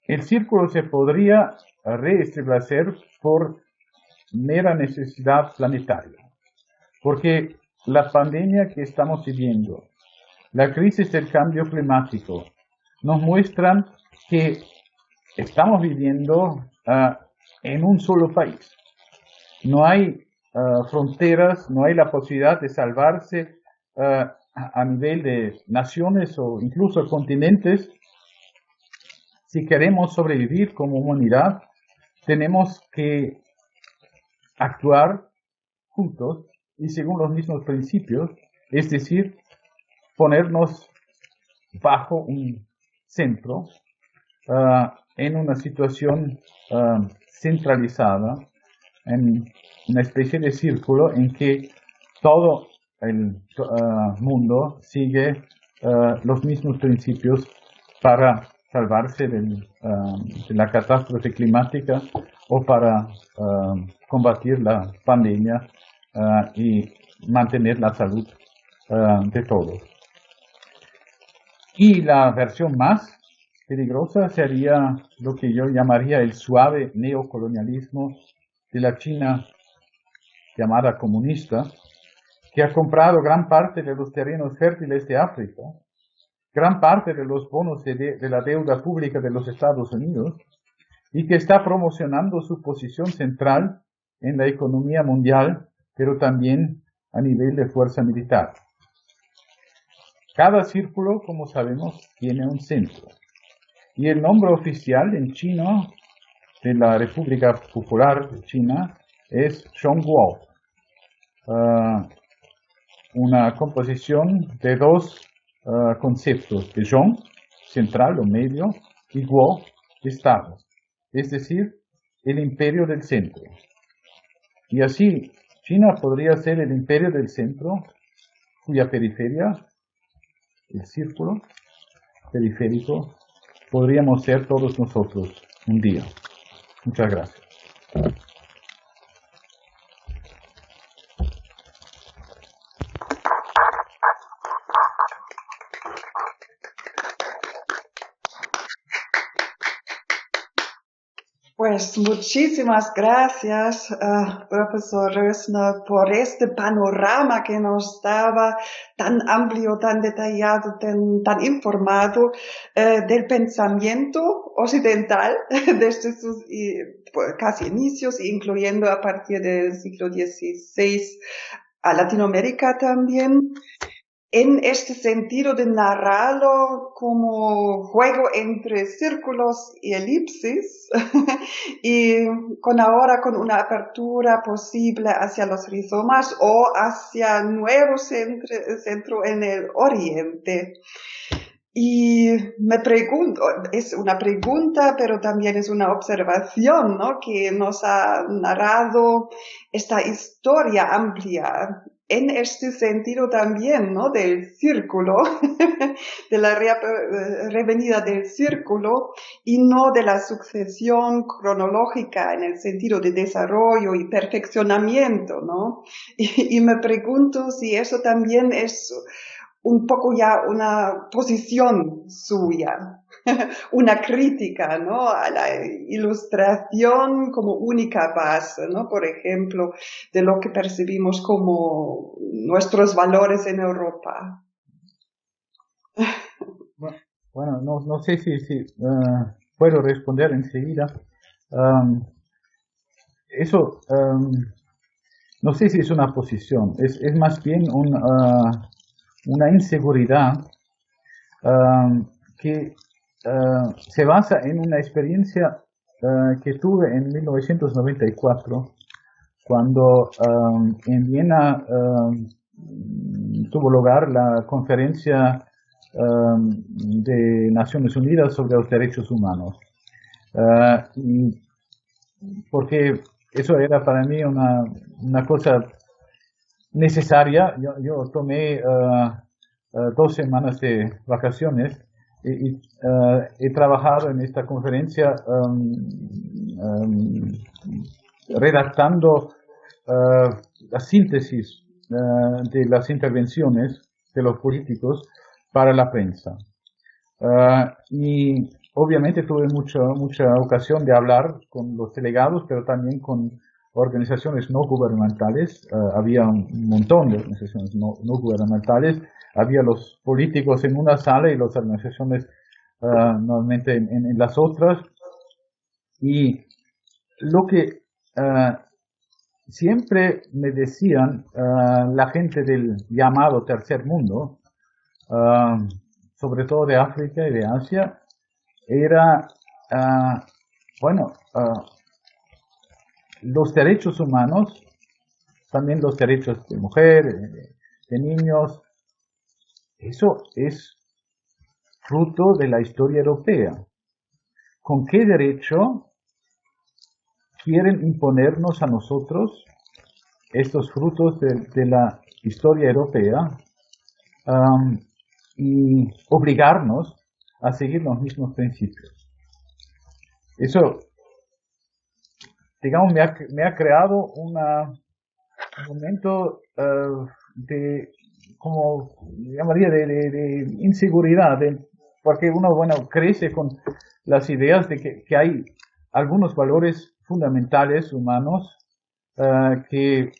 El círculo se podría reestablecer por mera necesidad planetaria, porque la pandemia que estamos viviendo, la crisis del cambio climático, nos muestran que estamos viviendo en un solo país. No hay fronteras, no hay la posibilidad de salvarse a nivel de naciones o incluso continentes. Si queremos sobrevivir como humanidad, tenemos que actuar juntos y según los mismos principios, es decir, ponernos bajo un centro en una situación centralizada, en una especie de círculo en que todo el mundo sigue los mismos principios para salvarse de la catástrofe climática o para combatir la pandemia y mantener la salud de todos. Y la versión más peligrosa sería lo que yo llamaría el suave neocolonialismo de la China llamada comunista, que ha comprado gran parte de los terrenos fértiles de África, gran parte de los bonos de la deuda pública de los Estados Unidos, y que está promocionando su posición central en la economía mundial, pero también a nivel de fuerza militar. Cada círculo, como sabemos, tiene un centro. Y el nombre oficial en chino de la República Popular de China es Zhongguo, una composición de dos conceptos, de Zhong, central o medio, y Guo, estado, es decir, el imperio del centro. Y así, China podría ser el imperio del centro, cuya periferia, el círculo periférico, podríamos ser todos nosotros un día. Muchas gracias. Pues muchísimas gracias, profesor Rösner, por este panorama que nos daba tan amplio, tan detallado, tan informado del pensamiento occidental desde sus casi inicios, incluyendo a partir del siglo XVI a Latinoamérica también. En este sentido de narrarlo como juego entre círculos y elipsis y ahora con una apertura posible hacia los rizomas o hacia nuevo centro en el oriente. Y me pregunto, es una pregunta, pero también es una observación, ¿no? Que nos ha narrado esta historia amplia, en este sentido también, ¿no? Del círculo, de la revenida del círculo, y no de la sucesión cronológica en el sentido de desarrollo y perfeccionamiento, ¿no? Y me pregunto si eso también es un poco ya una posición suya, una crítica, ¿no? A la ilustración como única base, ¿no? Por ejemplo, de lo que percibimos como nuestros valores en Europa. Bueno, no sé si puedo responder enseguida. Eso, no sé si es una posición, es más bien una inseguridad que se basa en una experiencia que tuve en 1994, cuando en Viena tuvo lugar la conferencia de Naciones Unidas sobre los derechos humanos. Y porque eso era para mí una cosa necesaria. Yo tomé 2 semanas de vacaciones y he trabajado en esta conferencia redactando la síntesis de las intervenciones de los políticos para la prensa. Y obviamente tuve mucha ocasión de hablar con los delegados, pero también con organizaciones no gubernamentales. Había un montón de organizaciones no gubernamentales. Había los políticos en una sala y las organizaciones normalmente en las otras. Y lo que siempre me decían la gente del llamado tercer mundo, sobre todo de África y de Asia, era, los derechos humanos, también los derechos de mujer, de niños, eso es fruto de la historia europea. ¿Con qué derecho quieren imponernos a nosotros estos frutos de la historia europea y obligarnos a seguir los mismos principios? Eso, digamos, me ha creado un momento de, como llamaría, de inseguridad, porque uno, crece con las ideas de que hay algunos valores fundamentales humanos que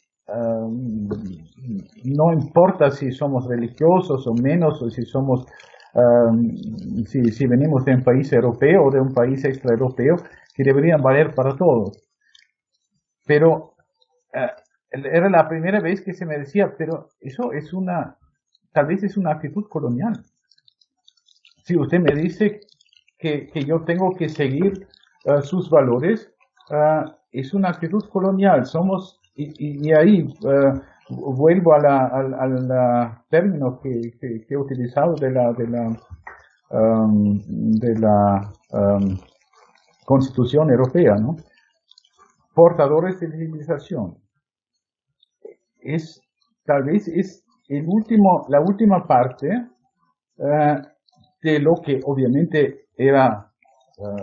no importa si somos religiosos o menos, o si somos si venimos de un país europeo o de un país extraeuropeo, que deberían valer para todos. Pero era la primera vez que se me decía, pero eso es tal vez es una actitud colonial. Si usted me dice que yo tengo que seguir sus valores, es una actitud colonial. Y ahí vuelvo al término que he utilizado de la Constitución Europea, ¿no? Portadores de civilización. Tal vez es la última parte de lo que obviamente era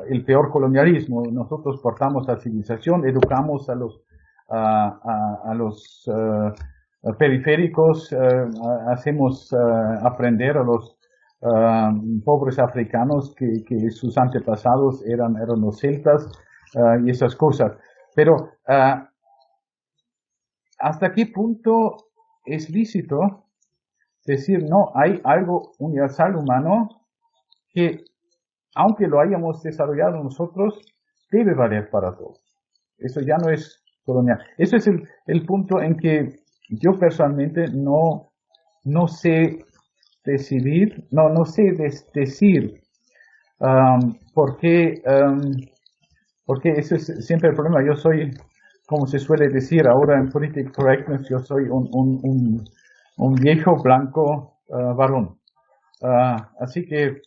el peor colonialismo. Nosotros portamos la civilización, educamos a los periféricos, hacemos aprender a los pobres africanos que sus antepasados eran los celtas y esas cosas. Pero ¿hasta qué punto es lícito decir, no, hay algo universal humano que, aunque lo hayamos desarrollado nosotros, debe valer para todos? Eso ya no es colonial. Eso es el punto en que yo personalmente no sé decidir, no sé decir porque ese es siempre el problema. Yo soy, como se suele decir ahora en Political Correctness, yo soy un viejo blanco varón. Así que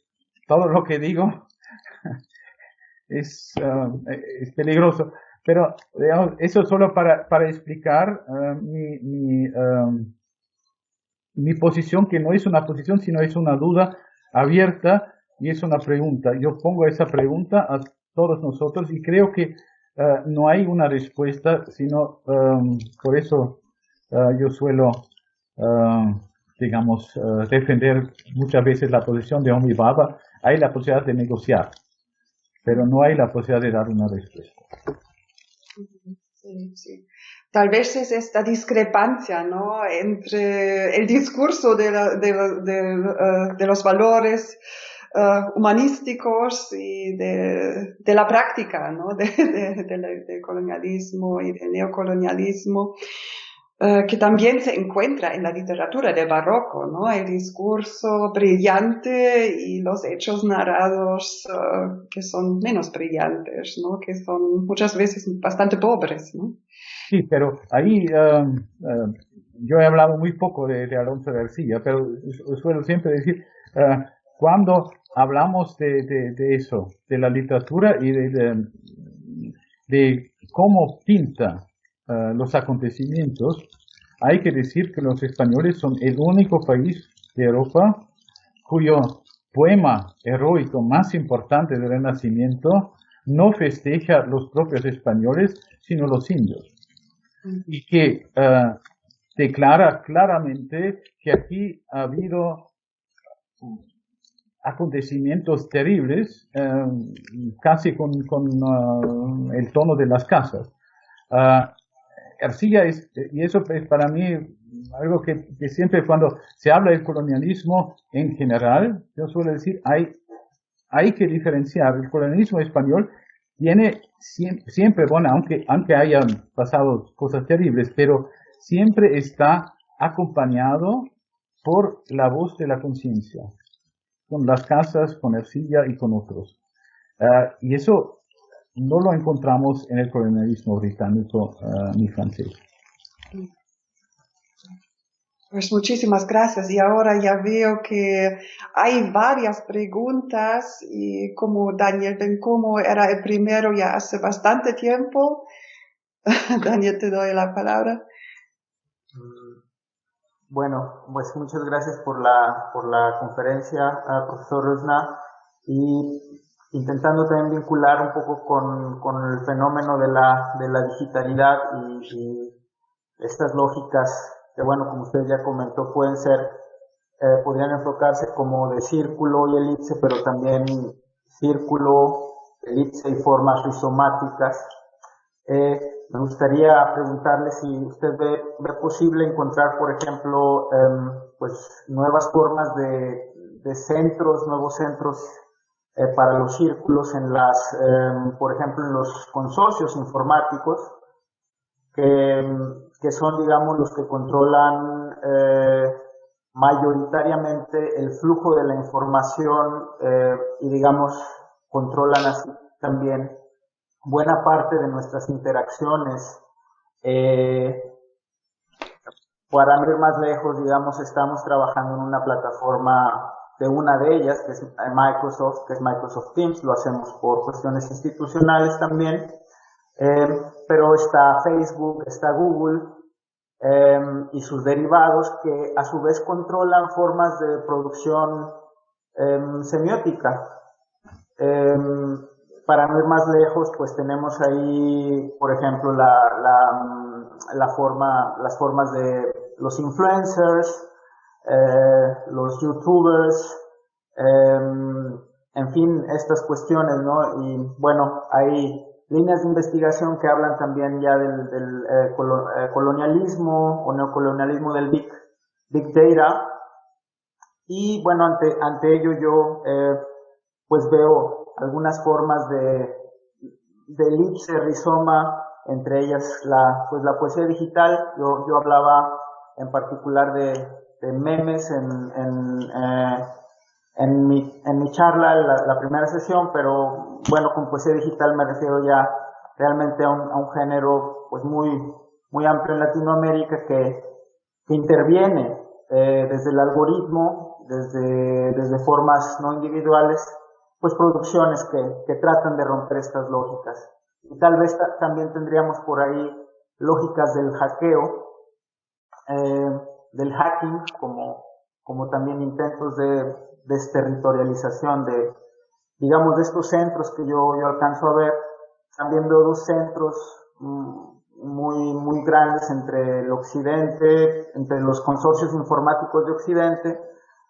todo lo que digo es, es peligroso. Pero digamos, eso solo para explicar mi posición, que no es una posición, sino es una duda abierta y es una pregunta. Yo pongo esa pregunta a todos nosotros y creo que no hay una respuesta, sino por eso yo suelo, digamos, defender muchas veces la posición de Homi Bhabha. Hay la posibilidad de negociar, pero no hay la posibilidad de dar una respuesta. Sí, sí. Tal vez es esta discrepancia, ¿no? Entre el discurso de los valores humanísticos y de la práctica, ¿no? Del colonialismo y del neocolonialismo, que también se encuentra en la literatura del barroco, ¿no? El discurso brillante y los hechos narrados que son menos brillantes, ¿no? Que son muchas veces bastante pobres, ¿no? Sí, pero ahí yo he hablado muy poco de Alonso García, pero suelo siempre decir, cuando hablamos de eso, de la literatura y de cómo pinta los acontecimientos, hay que decir que los españoles son el único país de Europa cuyo poema heroico más importante del Renacimiento no festeja los propios españoles, sino los indios. Y que declara claramente que aquí ha habido acontecimientos terribles, casi con el tono de las casas. García y eso es para mí algo que siempre cuando se habla del colonialismo en general, yo suelo decir, hay que diferenciar. El colonialismo español tiene siempre, bueno, aunque hayan pasado cosas terribles, pero siempre está acompañado por la voz de la conciencia, con las casas, con Ercilla y con otros. Y eso no lo encontramos en el colonialismo británico ni francés. Pues muchísimas gracias. Y ahora ya veo que hay varias preguntas y como Daniel Bencomo era el primero ya hace bastante tiempo, Daniel, te doy la palabra. Bueno, pues muchas gracias por la conferencia, profesor Rosna, y intentando también vincular un poco con el fenómeno de la digitalidad y estas lógicas que, bueno, como usted ya comentó, podrían enfocarse como de círculo y elipse, pero también círculo, elipse y formas rizomáticas. Me gustaría preguntarle si usted ve posible encontrar, por ejemplo, pues nuevas formas de centros, nuevos centros para los círculos por ejemplo, en los consorcios informáticos, que son, digamos, los que controlan mayoritariamente el flujo de la información y, digamos, controlan así también buena parte de nuestras interacciones. Para ir más lejos, digamos, estamos trabajando en una plataforma de una de ellas, que es Microsoft Teams, lo hacemos por cuestiones institucionales también, pero está Facebook, está Google y sus derivados que a su vez controlan formas de producción semiótica. Para no ir más lejos, pues tenemos ahí, por ejemplo, las formas de los influencers, los youtubers, en fin, estas cuestiones, ¿no? Y bueno, hay líneas de investigación que hablan también ya del colonialismo o neocolonialismo del Big Data. Y bueno, ante ello yo pues veo algunas formas de elipse, rizoma, entre ellas la poesía digital. Yo hablaba en particular de memes en mi charla, la primera sesión, pero bueno, con poesía digital me refiero ya realmente a un género pues muy amplio en Latinoamérica que interviene desde el algoritmo desde formas no individuales, pues producciones que tratan de romper estas lógicas. Y tal vez también tendríamos por ahí lógicas del hackeo, del hacking, como también intentos de desterritorialización digamos, de estos centros que yo alcanzo a ver. También veo dos centros muy grandes entre el occidente, entre los consorcios informáticos de occidente,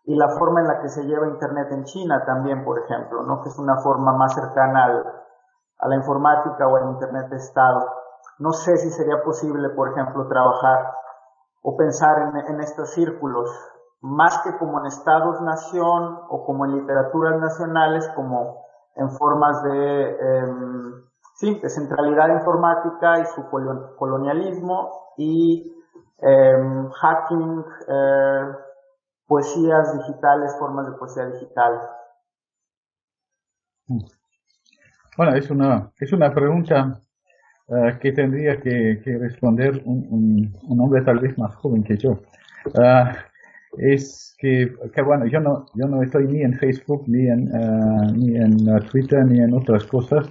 y la forma en la que se lleva Internet en China también, por ejemplo, ¿no? Que es una forma más cercana a la informática o al Internet de Estado. No sé si sería posible, por ejemplo, trabajar o pensar en estos círculos, más que como en estados-nación o como en literaturas nacionales, como en formas de centralidad informática y su colonialismo y hacking, poesías digitales, formas de poesía digital. Bueno, es una pregunta que tendría que responder un hombre tal vez más joven que yo. Es que bueno, yo no estoy ni en Facebook, ni en Twitter, ni en otras cosas.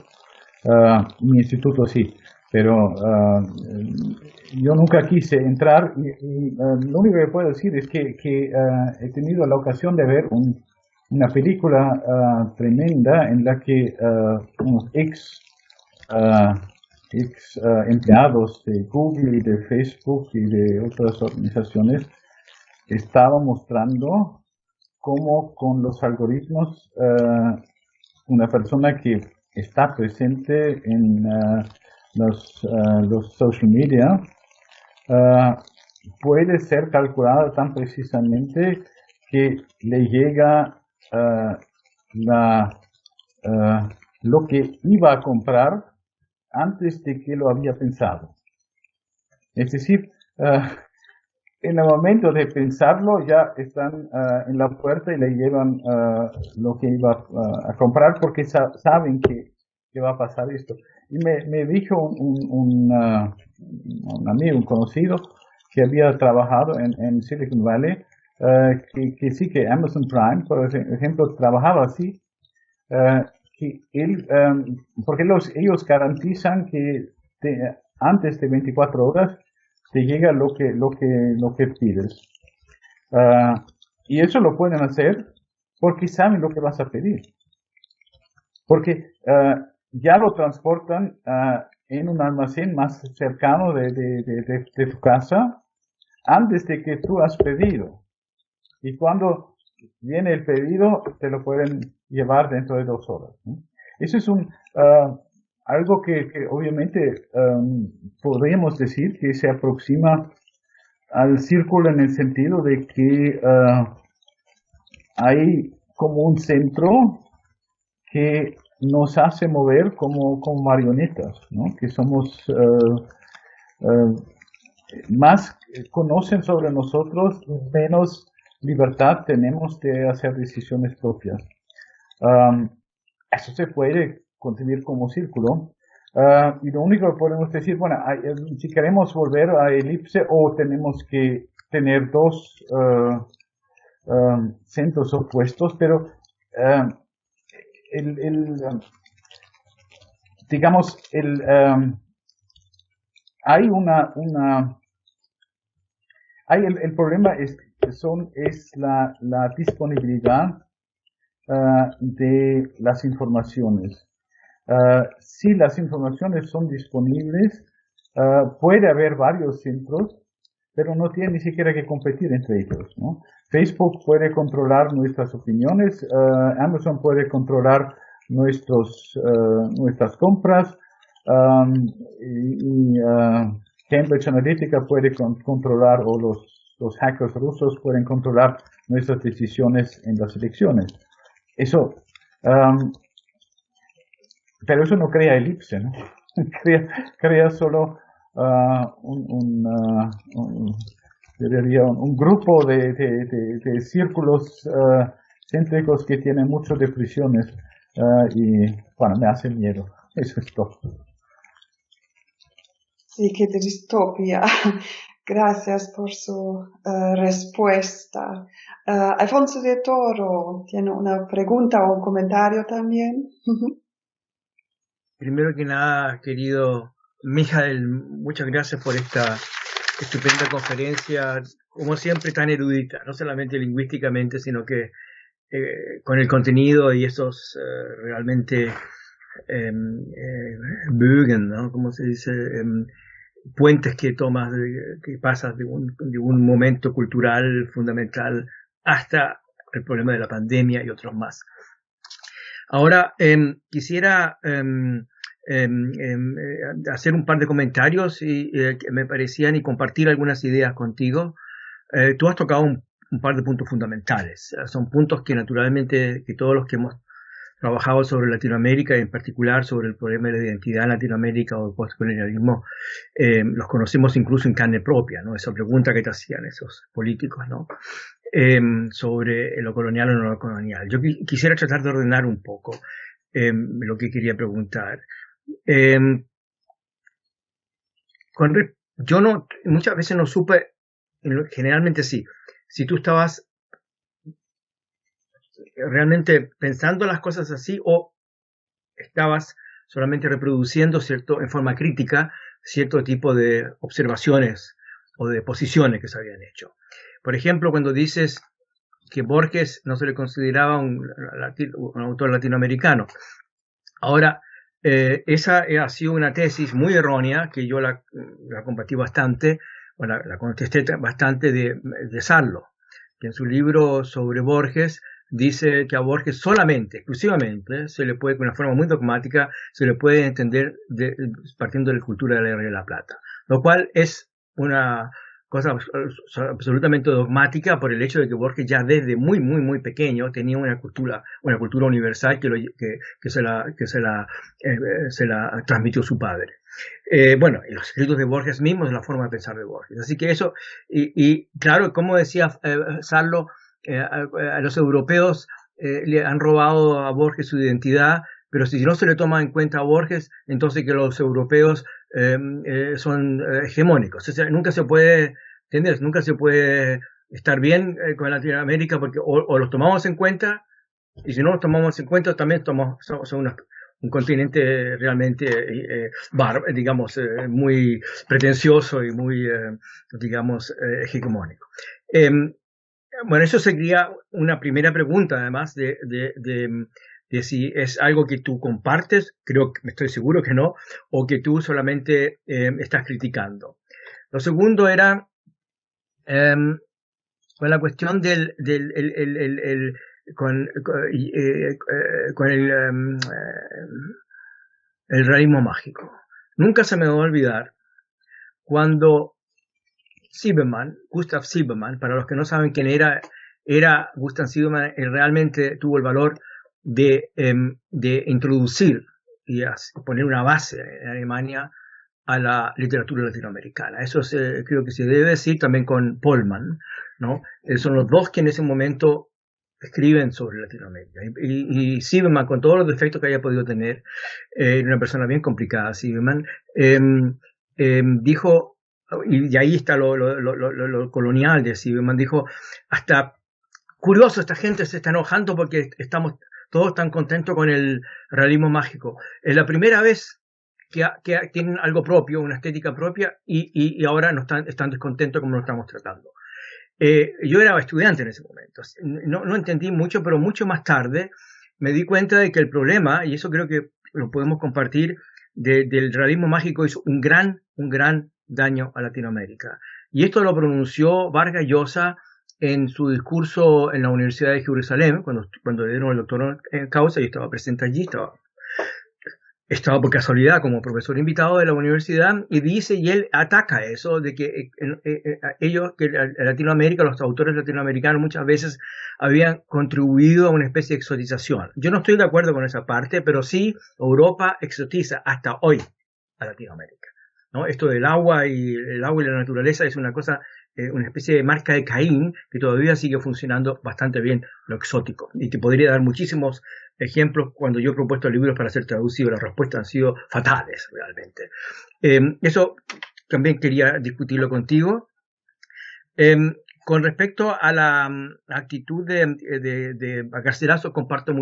Mi instituto sí, pero yo nunca quise entrar y lo único que puedo decir es que he tenido la ocasión de ver una película tremenda en la que unos ex empleados de Google y de Facebook y de otras organizaciones estaban mostrando cómo con los algoritmos una persona que está presente en los social media puede ser calculada tan precisamente que le llega lo que iba a comprar antes de que lo había pensado. Es decir, en el momento de pensarlo ya están en la puerta y le llevan lo que iba a comprar porque saben que va a pasar esto. Y me dijo un amigo, un conocido, que había trabajado en Silicon Valley, que sí, que Amazon Prime, por ejemplo, trabajaba así, que porque ellos garantizan que antes de 24 horas te llega lo que pides. Y eso lo pueden hacer porque saben lo que vas a pedir. Porque ya lo transportan en un almacén más cercano de tu casa antes de que tú has pedido. Y cuando viene el pedido, te lo pueden llevar dentro de 2 horas, ¿no? Eso es algo que obviamente podríamos decir que se aproxima al círculo en el sentido de que hay como un centro que nos hace mover como marionetas, ¿no? Que somos más conocen sobre nosotros, menos libertad tenemos de hacer decisiones propias. Eso se puede concebir como círculo. Y lo único que podemos decir, bueno, si queremos volver a elipse o tenemos que tener dos centros opuestos, pero digamos, hay el problema es la disponibilidad de las informaciones. Si las informaciones son disponibles, puede haber varios centros, pero no tienen ni siquiera que competir entre ellos, ¿no? Facebook puede controlar nuestras opiniones, Amazon puede controlar nuestras compras, Cambridge Analytica puede controlar, o los hackers rusos pueden controlar nuestras decisiones en las elecciones. Eso, pero eso no crea elipse, ¿no? crea solo un grupo de círculos céntricos que tienen muchas depresiones y, bueno, me hace miedo. Eso es todo. Sí, qué distopia. Gracias por su respuesta. Alfonso de Toro tiene una pregunta o un comentario también. Primero que nada, querido Mijael, muchas gracias por esta estupenda conferencia, como siempre tan erudita, no solamente lingüísticamente, sino que con el contenido y estos realmente Bögen, ¿no? ¿Cómo se dice? Puentes que tomas, que pasas de un momento cultural fundamental hasta el problema de la pandemia y otros más. Ahora, quisiera hacer un par de comentarios que me parecían y compartir algunas ideas contigo. Tú has tocado un par de puntos fundamentales. Son puntos que naturalmente que todos los que hemos trabajado sobre Latinoamérica y en particular sobre el problema de la identidad en Latinoamérica o el postcolonialismo, los conocemos incluso en carne propia, ¿no? Esa pregunta que te hacían esos políticos, ¿no? Sobre lo colonial o no lo colonial. Yo quisiera tratar de ordenar un poco lo que quería preguntar. Yo muchas veces no supe, generalmente sí, si tú estabas realmente pensando las cosas así o estabas solamente reproduciendo en forma crítica cierto tipo de observaciones o de posiciones que se habían hecho. Por ejemplo, cuando dices que Borges no se le consideraba un autor latinoamericano. Ahora, esa ha sido una tesis muy errónea que yo la combatí bastante, bueno, la contesté bastante de Sarlo, que en su libro sobre Borges dice que a Borges solamente, exclusivamente, se le puede, de una forma muy dogmática, se le puede entender partiendo de la cultura de la Guerra de la Plata, lo cual es una cosa absolutamente dogmática por el hecho de que Borges ya desde muy pequeño tenía una cultura universal que se la transmitió su padre. Bueno, y los escritos de Borges mismos es la forma de pensar de Borges. Así que eso, y claro, como decía Sarlo, a los europeos le han robado a Borges su identidad, pero si no se le toma en cuenta a Borges, entonces que los europeos son hegemónicos. O sea, nunca se puede, ¿entiendes? Nunca se puede estar bien con Latinoamérica porque o los tomamos en cuenta, y si no los tomamos en cuenta también somos un continente realmente, digamos, muy pretencioso y muy, digamos, hegemónico. Bueno, eso sería una primera pregunta, además de si es algo que tú compartes, estoy seguro que no, o que tú solamente estás criticando. Lo segundo era con la cuestión con el realismo mágico. Nunca se me va a olvidar cuando Gustav Silbermann, para los que no saben quién era Gustav Silbermann, realmente tuvo el valor de introducir y poner una base en Alemania a la literatura latinoamericana. Eso creo que se debe decir también con Pohlmann, ¿no? Son los dos que en ese momento escriben sobre Latinoamérica. Y Silbermann, con todos los defectos que haya podido tener, una persona bien complicada, Silbermann, dijo, y ahí está lo colonial de Silbermann, dijo, hasta curioso, esta gente se está enojando porque estamos todos tan contentos con el realismo mágico. Es la primera vez que tienen algo propio, una estética propia, y ahora no están descontentos como lo estamos tratando. Yo era estudiante en ese momento, no entendí mucho, pero mucho más tarde me di cuenta de que el problema, y eso creo que lo podemos compartir, del realismo mágico hizo un gran daño a Latinoamérica. Y esto lo pronunció Vargas Llosa en su discurso en la Universidad de Jerusalén, cuando le dieron el doctorado en causa, y estaba presente allí, estaba por casualidad como profesor invitado de la universidad, y él ataca eso de que Latinoamérica, los autores latinoamericanos muchas veces habían contribuido a una especie de exotización. Yo no estoy de acuerdo con esa parte, pero sí Europa exotiza hasta hoy a Latinoamérica, ¿no? Esto del agua y la naturaleza es una cosa, una especie de marca de Caín que todavía sigue funcionando bastante bien, lo exótico. Y te podría dar muchísimos ejemplos. Cuando yo he propuesto libros para ser traducidos, las respuestas han sido fatales realmente. Eso también quería discutirlo contigo. Con respecto a la actitud de Garcilaso, comparto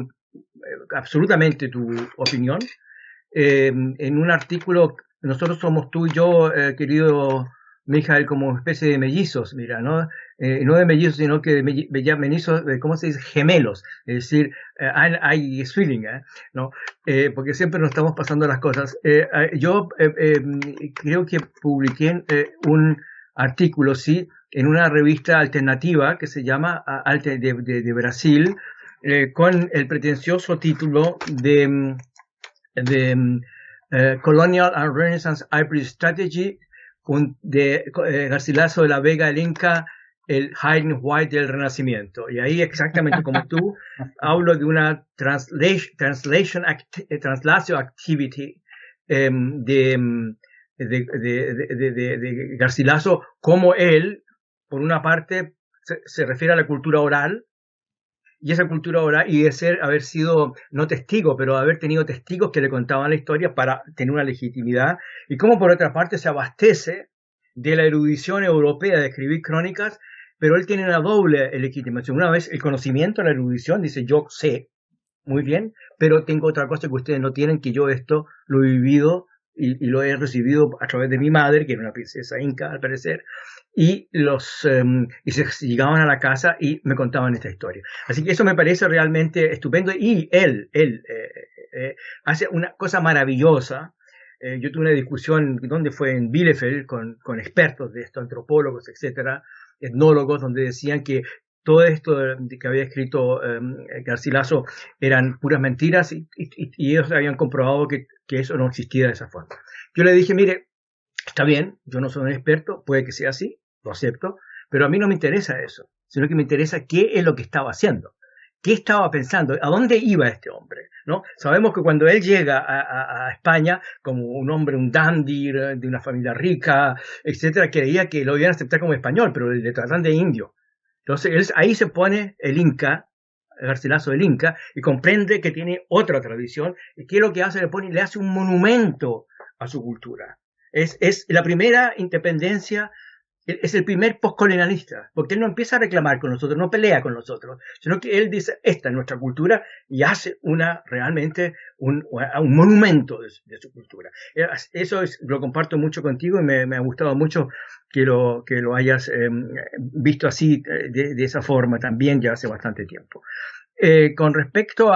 absolutamente tu opinión. En un artículo, nosotros somos tú y yo, querido Mijael, como especie de mellizos, mira, ¿no? No de mellizos, sino que de mellizos, ¿cómo se dice? Gemelos. Es decir, hay feeling, ¿no? Porque siempre nos estamos pasando las cosas. Yo creo que publiqué un artículo, sí, en una revista alternativa que se llama de Brasil, con el pretencioso título de Colonial and Renaissance Hybrid Strategy de Garcilaso de la Vega, el Inca, el Hayden White del Renacimiento. Y ahí, exactamente como tú, hablo de una translation activity de Garcilaso, como él, por una parte, se refiere a la cultura oral, y esa cultura oral, y de haber sido, no testigo, pero haber tenido testigos que le contaban la historia para tener una legitimidad, y como por otra parte se abastece de la erudición europea de escribir crónicas, pero él tiene una doble legitimación. Una vez el conocimiento, la erudición, dice yo sé, muy bien, pero tengo otra cosa que ustedes no tienen, que yo esto lo he vivido y lo he recibido a través de mi madre, que era una princesa inca al parecer, y se llegaban a la casa y me contaban esta historia. Así que eso me parece realmente estupendo, y él hace una cosa maravillosa. Yo tuve una discusión, ¿dónde fue? En Bielefeld, con expertos de esto, antropólogos, etcétera, etnólogos, donde decían que todo esto que había escrito Garcilaso eran puras mentiras, y ellos habían comprobado que eso no existía de esa forma. Yo le dije, mire, está bien, yo no soy un experto, puede que sea así, lo acepto, pero a mí no me interesa eso, sino que me interesa qué es lo que estaba haciendo, qué estaba pensando, a dónde iba este hombre, ¿no? Sabemos que cuando él llega a España como un hombre, un dandy de una familia rica, etcétera, creía que lo iban a aceptar como español, pero le tratan de indio. Entonces ahí se pone el Inca, Garcilaso del Inca, y comprende que tiene otra tradición, y que lo que hace, le hace un monumento a su cultura. Es la primera independencia, es el primer postcolonialista, porque él no empieza a reclamar con nosotros, no pelea con nosotros, sino que él dice, esta es nuestra cultura, y hace realmente un monumento de su cultura. Eso lo comparto mucho contigo, y me ha gustado mucho que lo hayas visto así, de esa forma también, ya hace bastante tiempo. Con respecto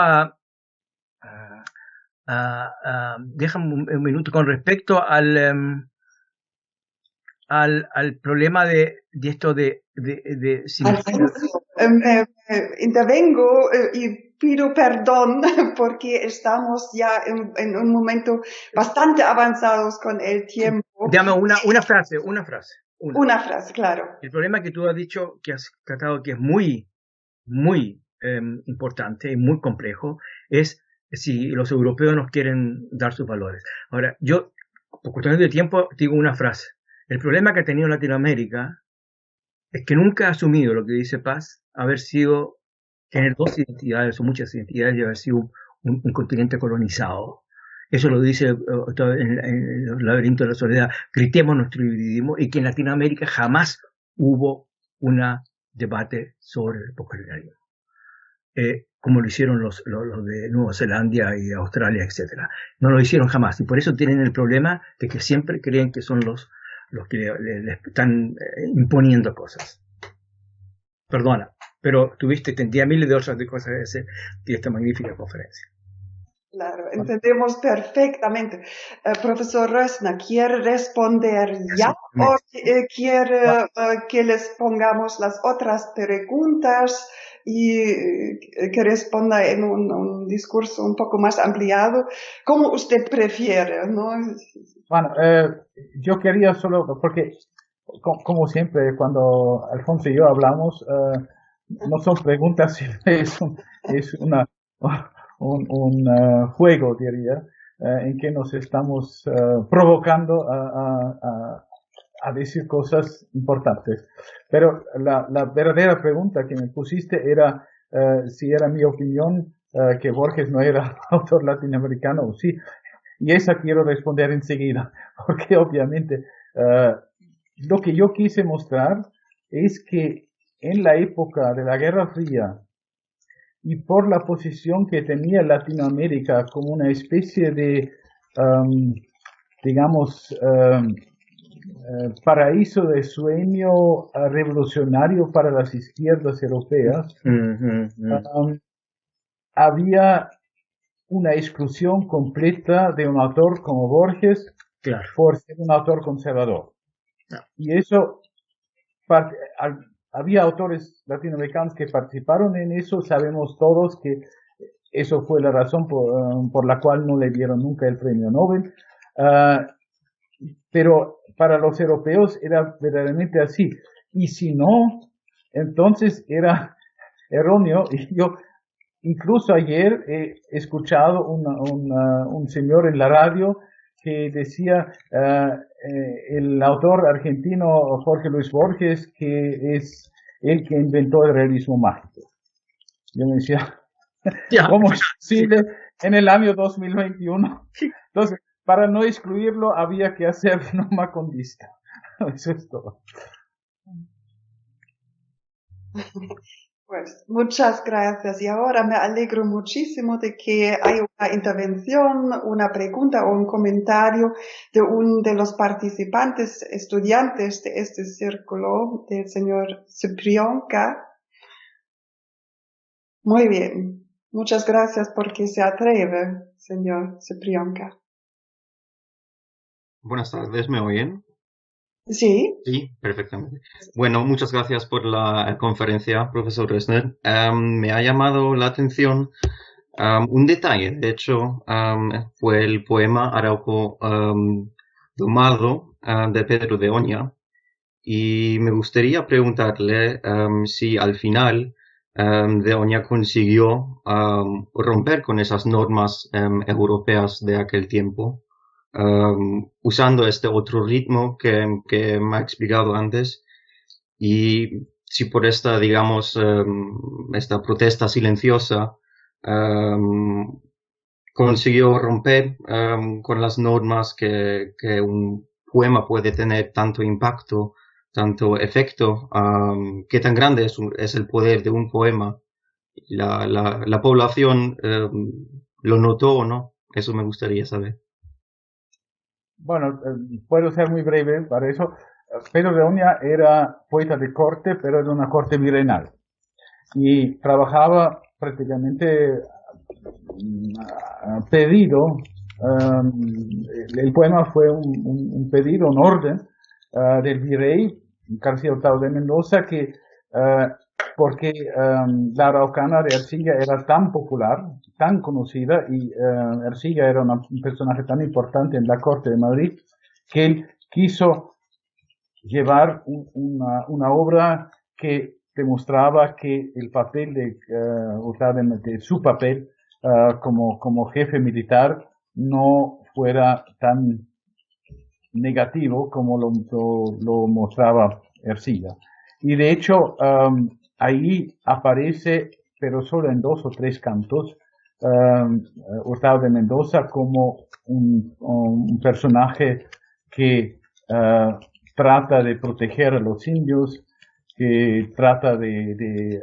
déjame un minuto, con respecto al problema de esto intervengo y pido perdón porque estamos ya en un momento bastante avanzados con el tiempo. Dame una frase. Una frase, claro. El problema que tú has dicho, que has tratado, que es muy, muy importante y muy complejo, es si los europeos nos quieren dar sus valores. Ahora, yo, por cuestiones de tiempo, digo una frase. El problema que ha tenido Latinoamérica es que nunca ha asumido lo que dice Paz, tener dos identidades o muchas identidades y haber sido un continente colonizado. Eso lo dice en el laberinto de la soledad. Gritemos nuestro hibridismo, y que en Latinoamérica jamás hubo un debate sobre el postcolonialismo. Como lo hicieron los de Nueva Zelanda y Australia, etcétera. No lo hicieron jamás, y por eso tienen el problema de que siempre creen que son los que le están imponiendo cosas. Perdona, pero tendría miles de otras cosas que decir de esta magnífica conferencia. Claro, entendemos perfectamente. Profesor Rössner, ¿quiere responder ya o quiere que les pongamos las otras preguntas y que responda en un discurso un poco más ampliado? Como usted prefiere, ¿no? Bueno, yo quería solo, porque como siempre cuando Alfonso y yo hablamos, no son preguntas, es un juego, diría, en que nos estamos provocando a decir cosas importantes. Pero la verdadera pregunta que me pusiste era si era mi opinión que Borges no era autor latinoamericano o sí. Y esa quiero responder enseguida, porque obviamente lo que yo quise mostrar es que en la época de la Guerra Fría y por la posición que tenía Latinoamérica como una especie de, digamos, paraíso de sueño revolucionario para las izquierdas europeas, había una exclusión completa de un autor como Borges por ser un autor conservador. Y eso, había autores latinoamericanos que participaron en eso, sabemos todos que eso fue la razón por la cual no le dieron nunca el premio Nobel, pero para los europeos era verdaderamente así, y si no, entonces era erróneo. Y yo incluso ayer he escuchado un señor en la radio que decía, el autor argentino Jorge Luis Borges, que es el que inventó el realismo mágico. Yo me decía, ¿cómo es posible en el año 2021? Entonces, para no excluirlo había que hacer una macondista. Eso es todo. Pues muchas gracias. Y ahora me alegro muchísimo de que hay una intervención, una pregunta o un comentario de uno de los participantes, estudiantes de este círculo, del señor Cyprianka. Muy bien. Muchas gracias porque se atreve, señor Cyprianka. Buenas tardes, ¿me oyen? Sí. Sí, perfectamente. Bueno, muchas gracias por la conferencia, profesor Resner. Me ha llamado la atención un detalle. De hecho, fue el poema Arauco Domado de Pedro de Oña. Y me gustaría preguntarle si al final de Oña consiguió romper con esas normas europeas de aquel tiempo. Usando este otro ritmo que me ha explicado antes, y si por esta, digamos, esta protesta silenciosa consiguió romper con las normas que un poema puede tener tanto impacto, tanto efecto, qué tan grande es el poder de un poema. La población lo notó o no, eso me gustaría saber. Bueno, puedo ser muy breve para eso. Pedro de Oña era poeta de corte, pero de una corte virreinal. Y trabajaba prácticamente pedido. El poema fue un pedido, un orden del virrey García Hurtado de Mendoza, que porque la araucana de Ercilla era tan popular, tan conocida, y Ercilla era un personaje tan importante en la corte de Madrid, que él quiso llevar una obra que demostraba que el papel de Hurtado, de su papel como jefe militar, no fuera tan negativo como lo mostraba Ercilla. Y de hecho, ahí aparece, pero solo en 2 o 3 cantos, Hurtado de Mendoza como un personaje que trata de proteger a los indios, que trata de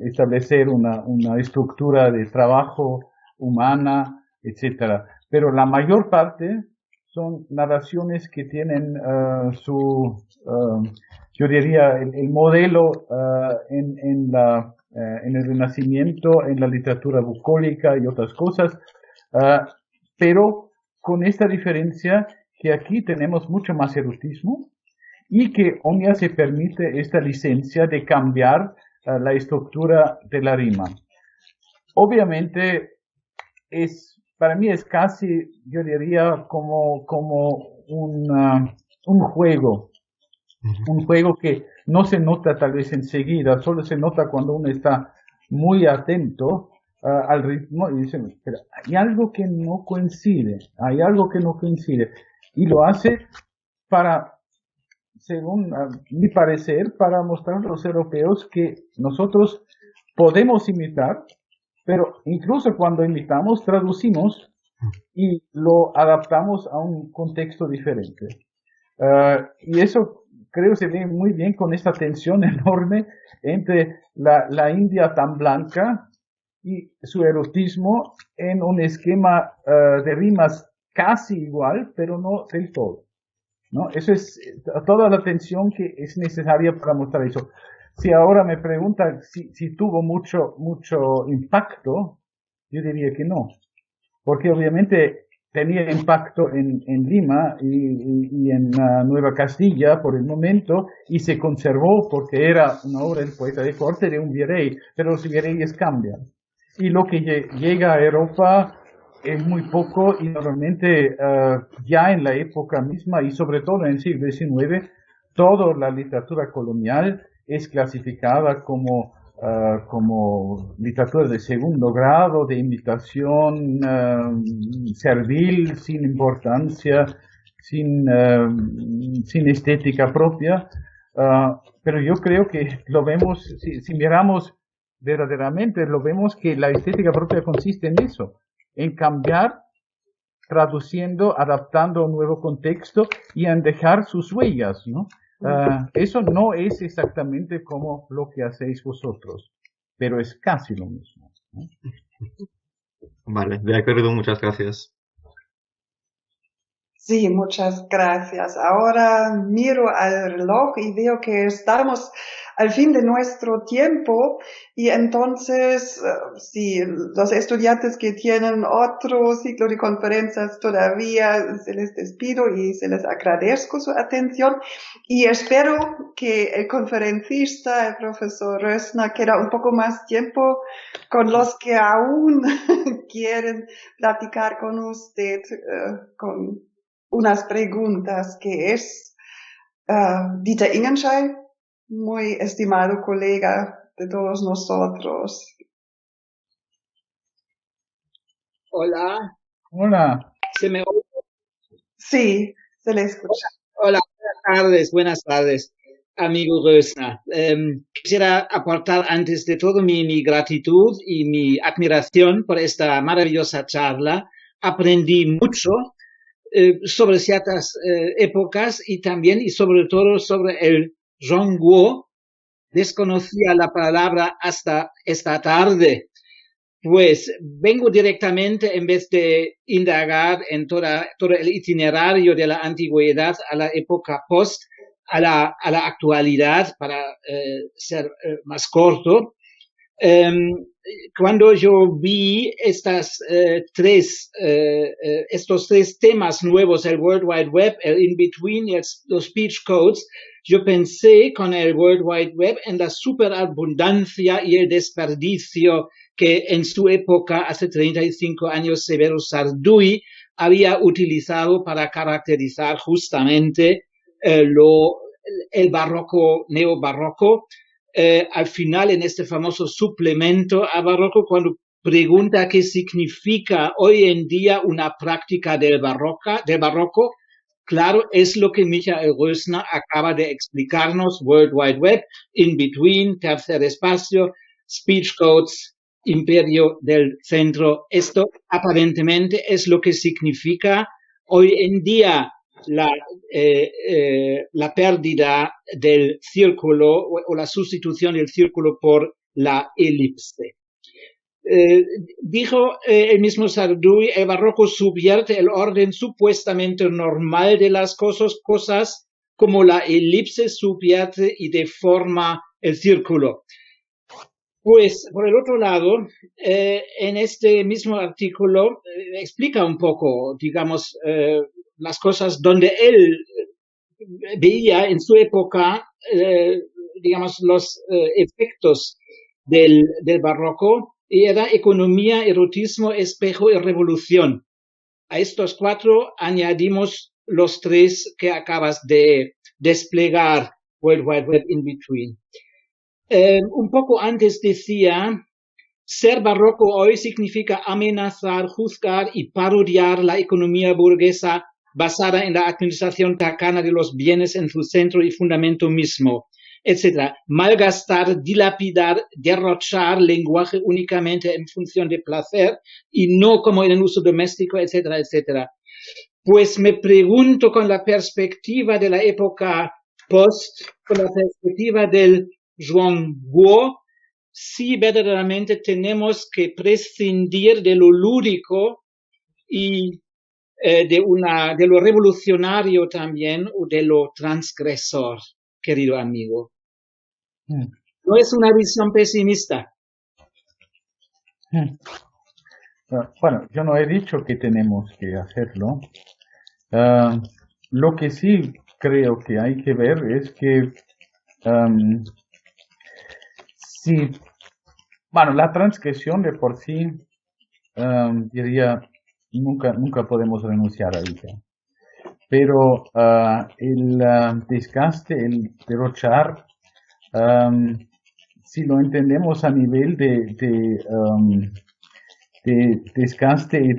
establecer una estructura de trabajo humana, etcétera. Pero la mayor parte son narraciones que tienen yo diría, el modelo en el Renacimiento, en la literatura bucólica y otras cosas, pero con esta diferencia que aquí tenemos mucho más erotismo y que Oña se permite esta licencia de cambiar la estructura de la rima. Obviamente, para mí es casi, yo diría, como un juego. Un juego que no se nota tal vez enseguida, solo se nota cuando uno está muy atento al ritmo y dice, pero hay algo que no coincide, y lo hace para, según mi parecer, para mostrar a los europeos que nosotros podemos imitar, pero incluso cuando imitamos, traducimos y lo adaptamos a un contexto diferente. Y eso creo se ve muy bien con esta tensión enorme entre la India tan blanca y su erotismo en un esquema de rimas casi igual, pero no del todo, ¿no? Eso es toda la tensión que es necesaria para mostrar eso. Si ahora me preguntan si tuvo mucho impacto, yo diría que no, porque obviamente tenía impacto en Lima y en Nueva Castilla por el momento, y se conservó porque era una obra del poeta de corte de un virrey, pero los virreyes cambian. Y lo que llega a Europa es muy poco, y normalmente ya en la época misma y sobre todo en el siglo XIX, toda la literatura colonial es clasificada como literatura de segundo grado, de imitación servil, sin importancia, sin estética propia. Pero yo creo que lo vemos, si miramos verdaderamente, lo vemos que la estética propia consiste en eso, en cambiar, traduciendo, adaptando a un nuevo contexto y en dejar sus huellas, ¿no? Eso no es exactamente como lo que hacéis vosotros, pero es casi lo mismo, ¿no? Vale, de acuerdo, muchas gracias. Sí, muchas gracias. Ahora miro al reloj y veo que estamos al fin de nuestro tiempo, y entonces, si los estudiantes que tienen otro ciclo de conferencias todavía, se les despido y se les agradezco su atención, y espero que el conferencista, el profesor Rössner, queda un poco más tiempo con los que aún quieren platicar con usted, con unas preguntas, que es Dieter Ingenscheid, muy estimado colega de todos nosotros. Hola. Hola. ¿Se me oye? Sí, se le escucha. Hola, buenas tardes, amigo Rössner. Quisiera aportar antes de todo mi gratitud y mi admiración por esta maravillosa charla. Aprendí mucho sobre ciertas épocas y también y sobre todo sobre el Zhongguo. Desconocía la palabra hasta esta tarde. Pues vengo directamente, en vez de indagar en todo el itinerario de la antigüedad a la época post, a la actualidad, para ser más corto. Cuando yo vi estos tres temas nuevos, el World Wide Web, el In-Between y los Speech Codes, yo pensé con el World Wide Web en la superabundancia y el desperdicio que en su época, hace 35 años, Severo Sarduy había utilizado para caracterizar justamente el barroco, neobarroco. Al final, en este famoso suplemento a barroco, cuando pregunta qué significa hoy en día una práctica del barroco, claro, es lo que Michael Rössner acaba de explicarnos: World Wide Web, In-Between, tercer espacio, Speech Codes, Imperio del Centro. Esto aparentemente es lo que significa hoy en día la pérdida del círculo o la sustitución del círculo por la elipse. Dijo el mismo Sarduy, el barroco subvierte el orden supuestamente normal de las cosas como la elipse subvierte y deforma el círculo. Pues, por el otro lado, en este mismo artículo explica un poco, digamos, las cosas donde él veía en su época, digamos, los efectos del barroco, y era economía, erotismo, espejo y revolución. A estos cuatro añadimos los tres que acabas de desplegar, World Wide Web, In-Between. Un poco antes decía, ser barroco hoy significa amenazar, juzgar y parodiar la economía burguesa basada en la administración tacana de los bienes en su centro y fundamento mismo, etc. Malgastar, dilapidar, derrochar lenguaje únicamente en función de placer y no como en el uso doméstico, etcétera, etcétera. Pues me pregunto, con la perspectiva de la época post, con la perspectiva del Zhuangguo, sí verdaderamente tenemos que prescindir de lo lúdico y de lo revolucionario también, o de lo transgresor, querido amigo. No es una visión pesimista. Bueno, yo no he dicho que tenemos que hacerlo. Lo que sí creo que hay que ver es que si, bueno, la transgresión de por sí, diría, nunca podemos renunciar a ella. Pero el desgaste, el derrochar, si lo entendemos a nivel de desgaste y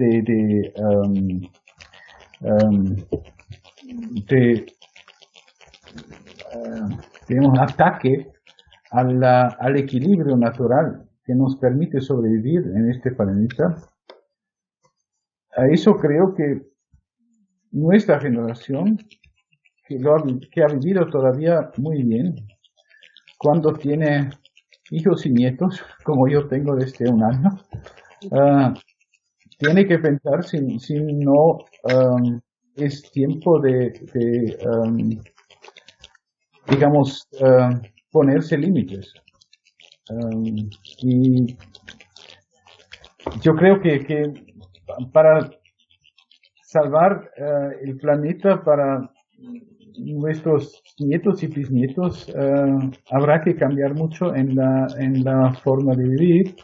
digamos, ataque al equilibrio natural que nos permite sobrevivir en este planeta, a eso creo que nuestra generación, que ha vivido todavía muy bien, cuando tiene hijos y nietos, como yo tengo desde un año, tiene que pensar si no es tiempo de digamos, ponerse límites. Y yo creo que para salvar el planeta para nuestros nietos y bisnietos habrá que cambiar mucho en la forma de vivir.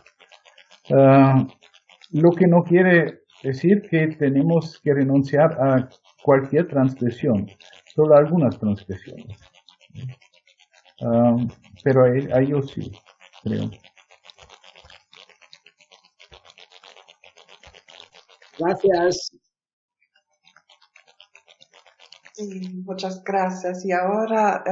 Lo que no quiere decir que tenemos que renunciar a cualquier transgresión, solo algunas transgresiones. Pero a ellos sí, creo. Gracias. Sí, muchas gracias. Y ahora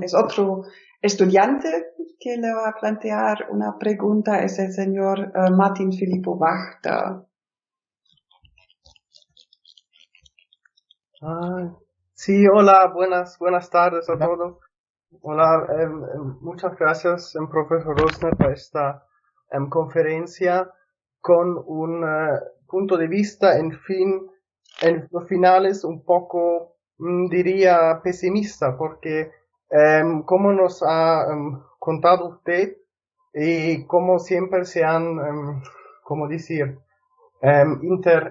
es otro estudiante que le va a plantear una pregunta, es el señor Martin Filippo Wachter. Sí, hola, buenas tardes a todos. Hola, muchas gracias, profesor Rosner, por esta conferencia con un punto de vista, en los finales un poco, diría, pesimista, porque como nos ha contado usted y como siempre se han, ¿cómo decir?,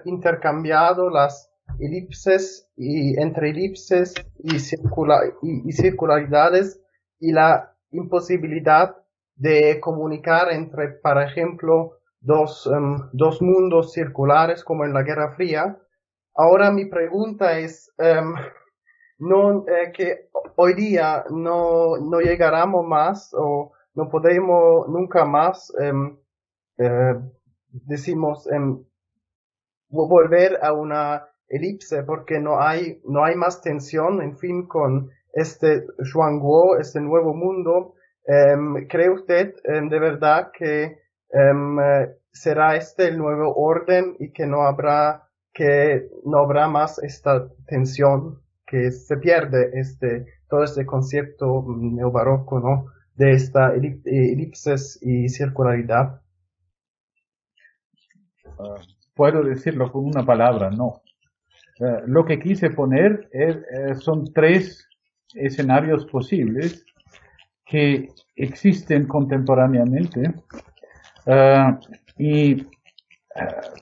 intercambiado las elipses y entre elipses y circularidades y la imposibilidad de comunicar entre, por ejemplo, dos mundos circulares como en la Guerra Fría. Ahora mi pregunta es, que hoy día no llegaremos más o no podemos nunca más, decimos, volver a una elipse porque no hay más tensión, en fin, con este Zhuangguo, este nuevo mundo. ¿Cree usted de verdad que será este el nuevo orden y que no habrá más esta tensión, que se pierde todo este concepto neobarroco, ¿no?, de esta elipses y circularidad? Puedo decirlo con una palabra, no. Lo que quise poner son tres escenarios posibles que existen contemporáneamente y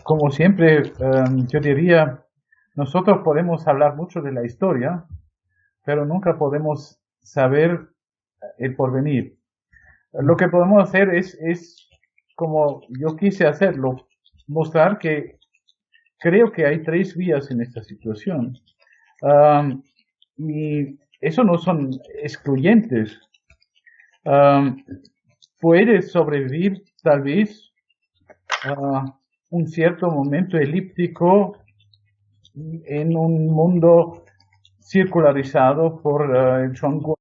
como siempre yo diría, nosotros podemos hablar mucho de la historia, pero nunca podemos saber el porvenir. Lo que podemos hacer es como yo quise hacerlo, mostrar que creo que hay tres vías en esta situación. Y eso no son excluyentes. Puede sobrevivir tal vez un cierto momento elíptico en un mundo circularizado por el Zhuangguo.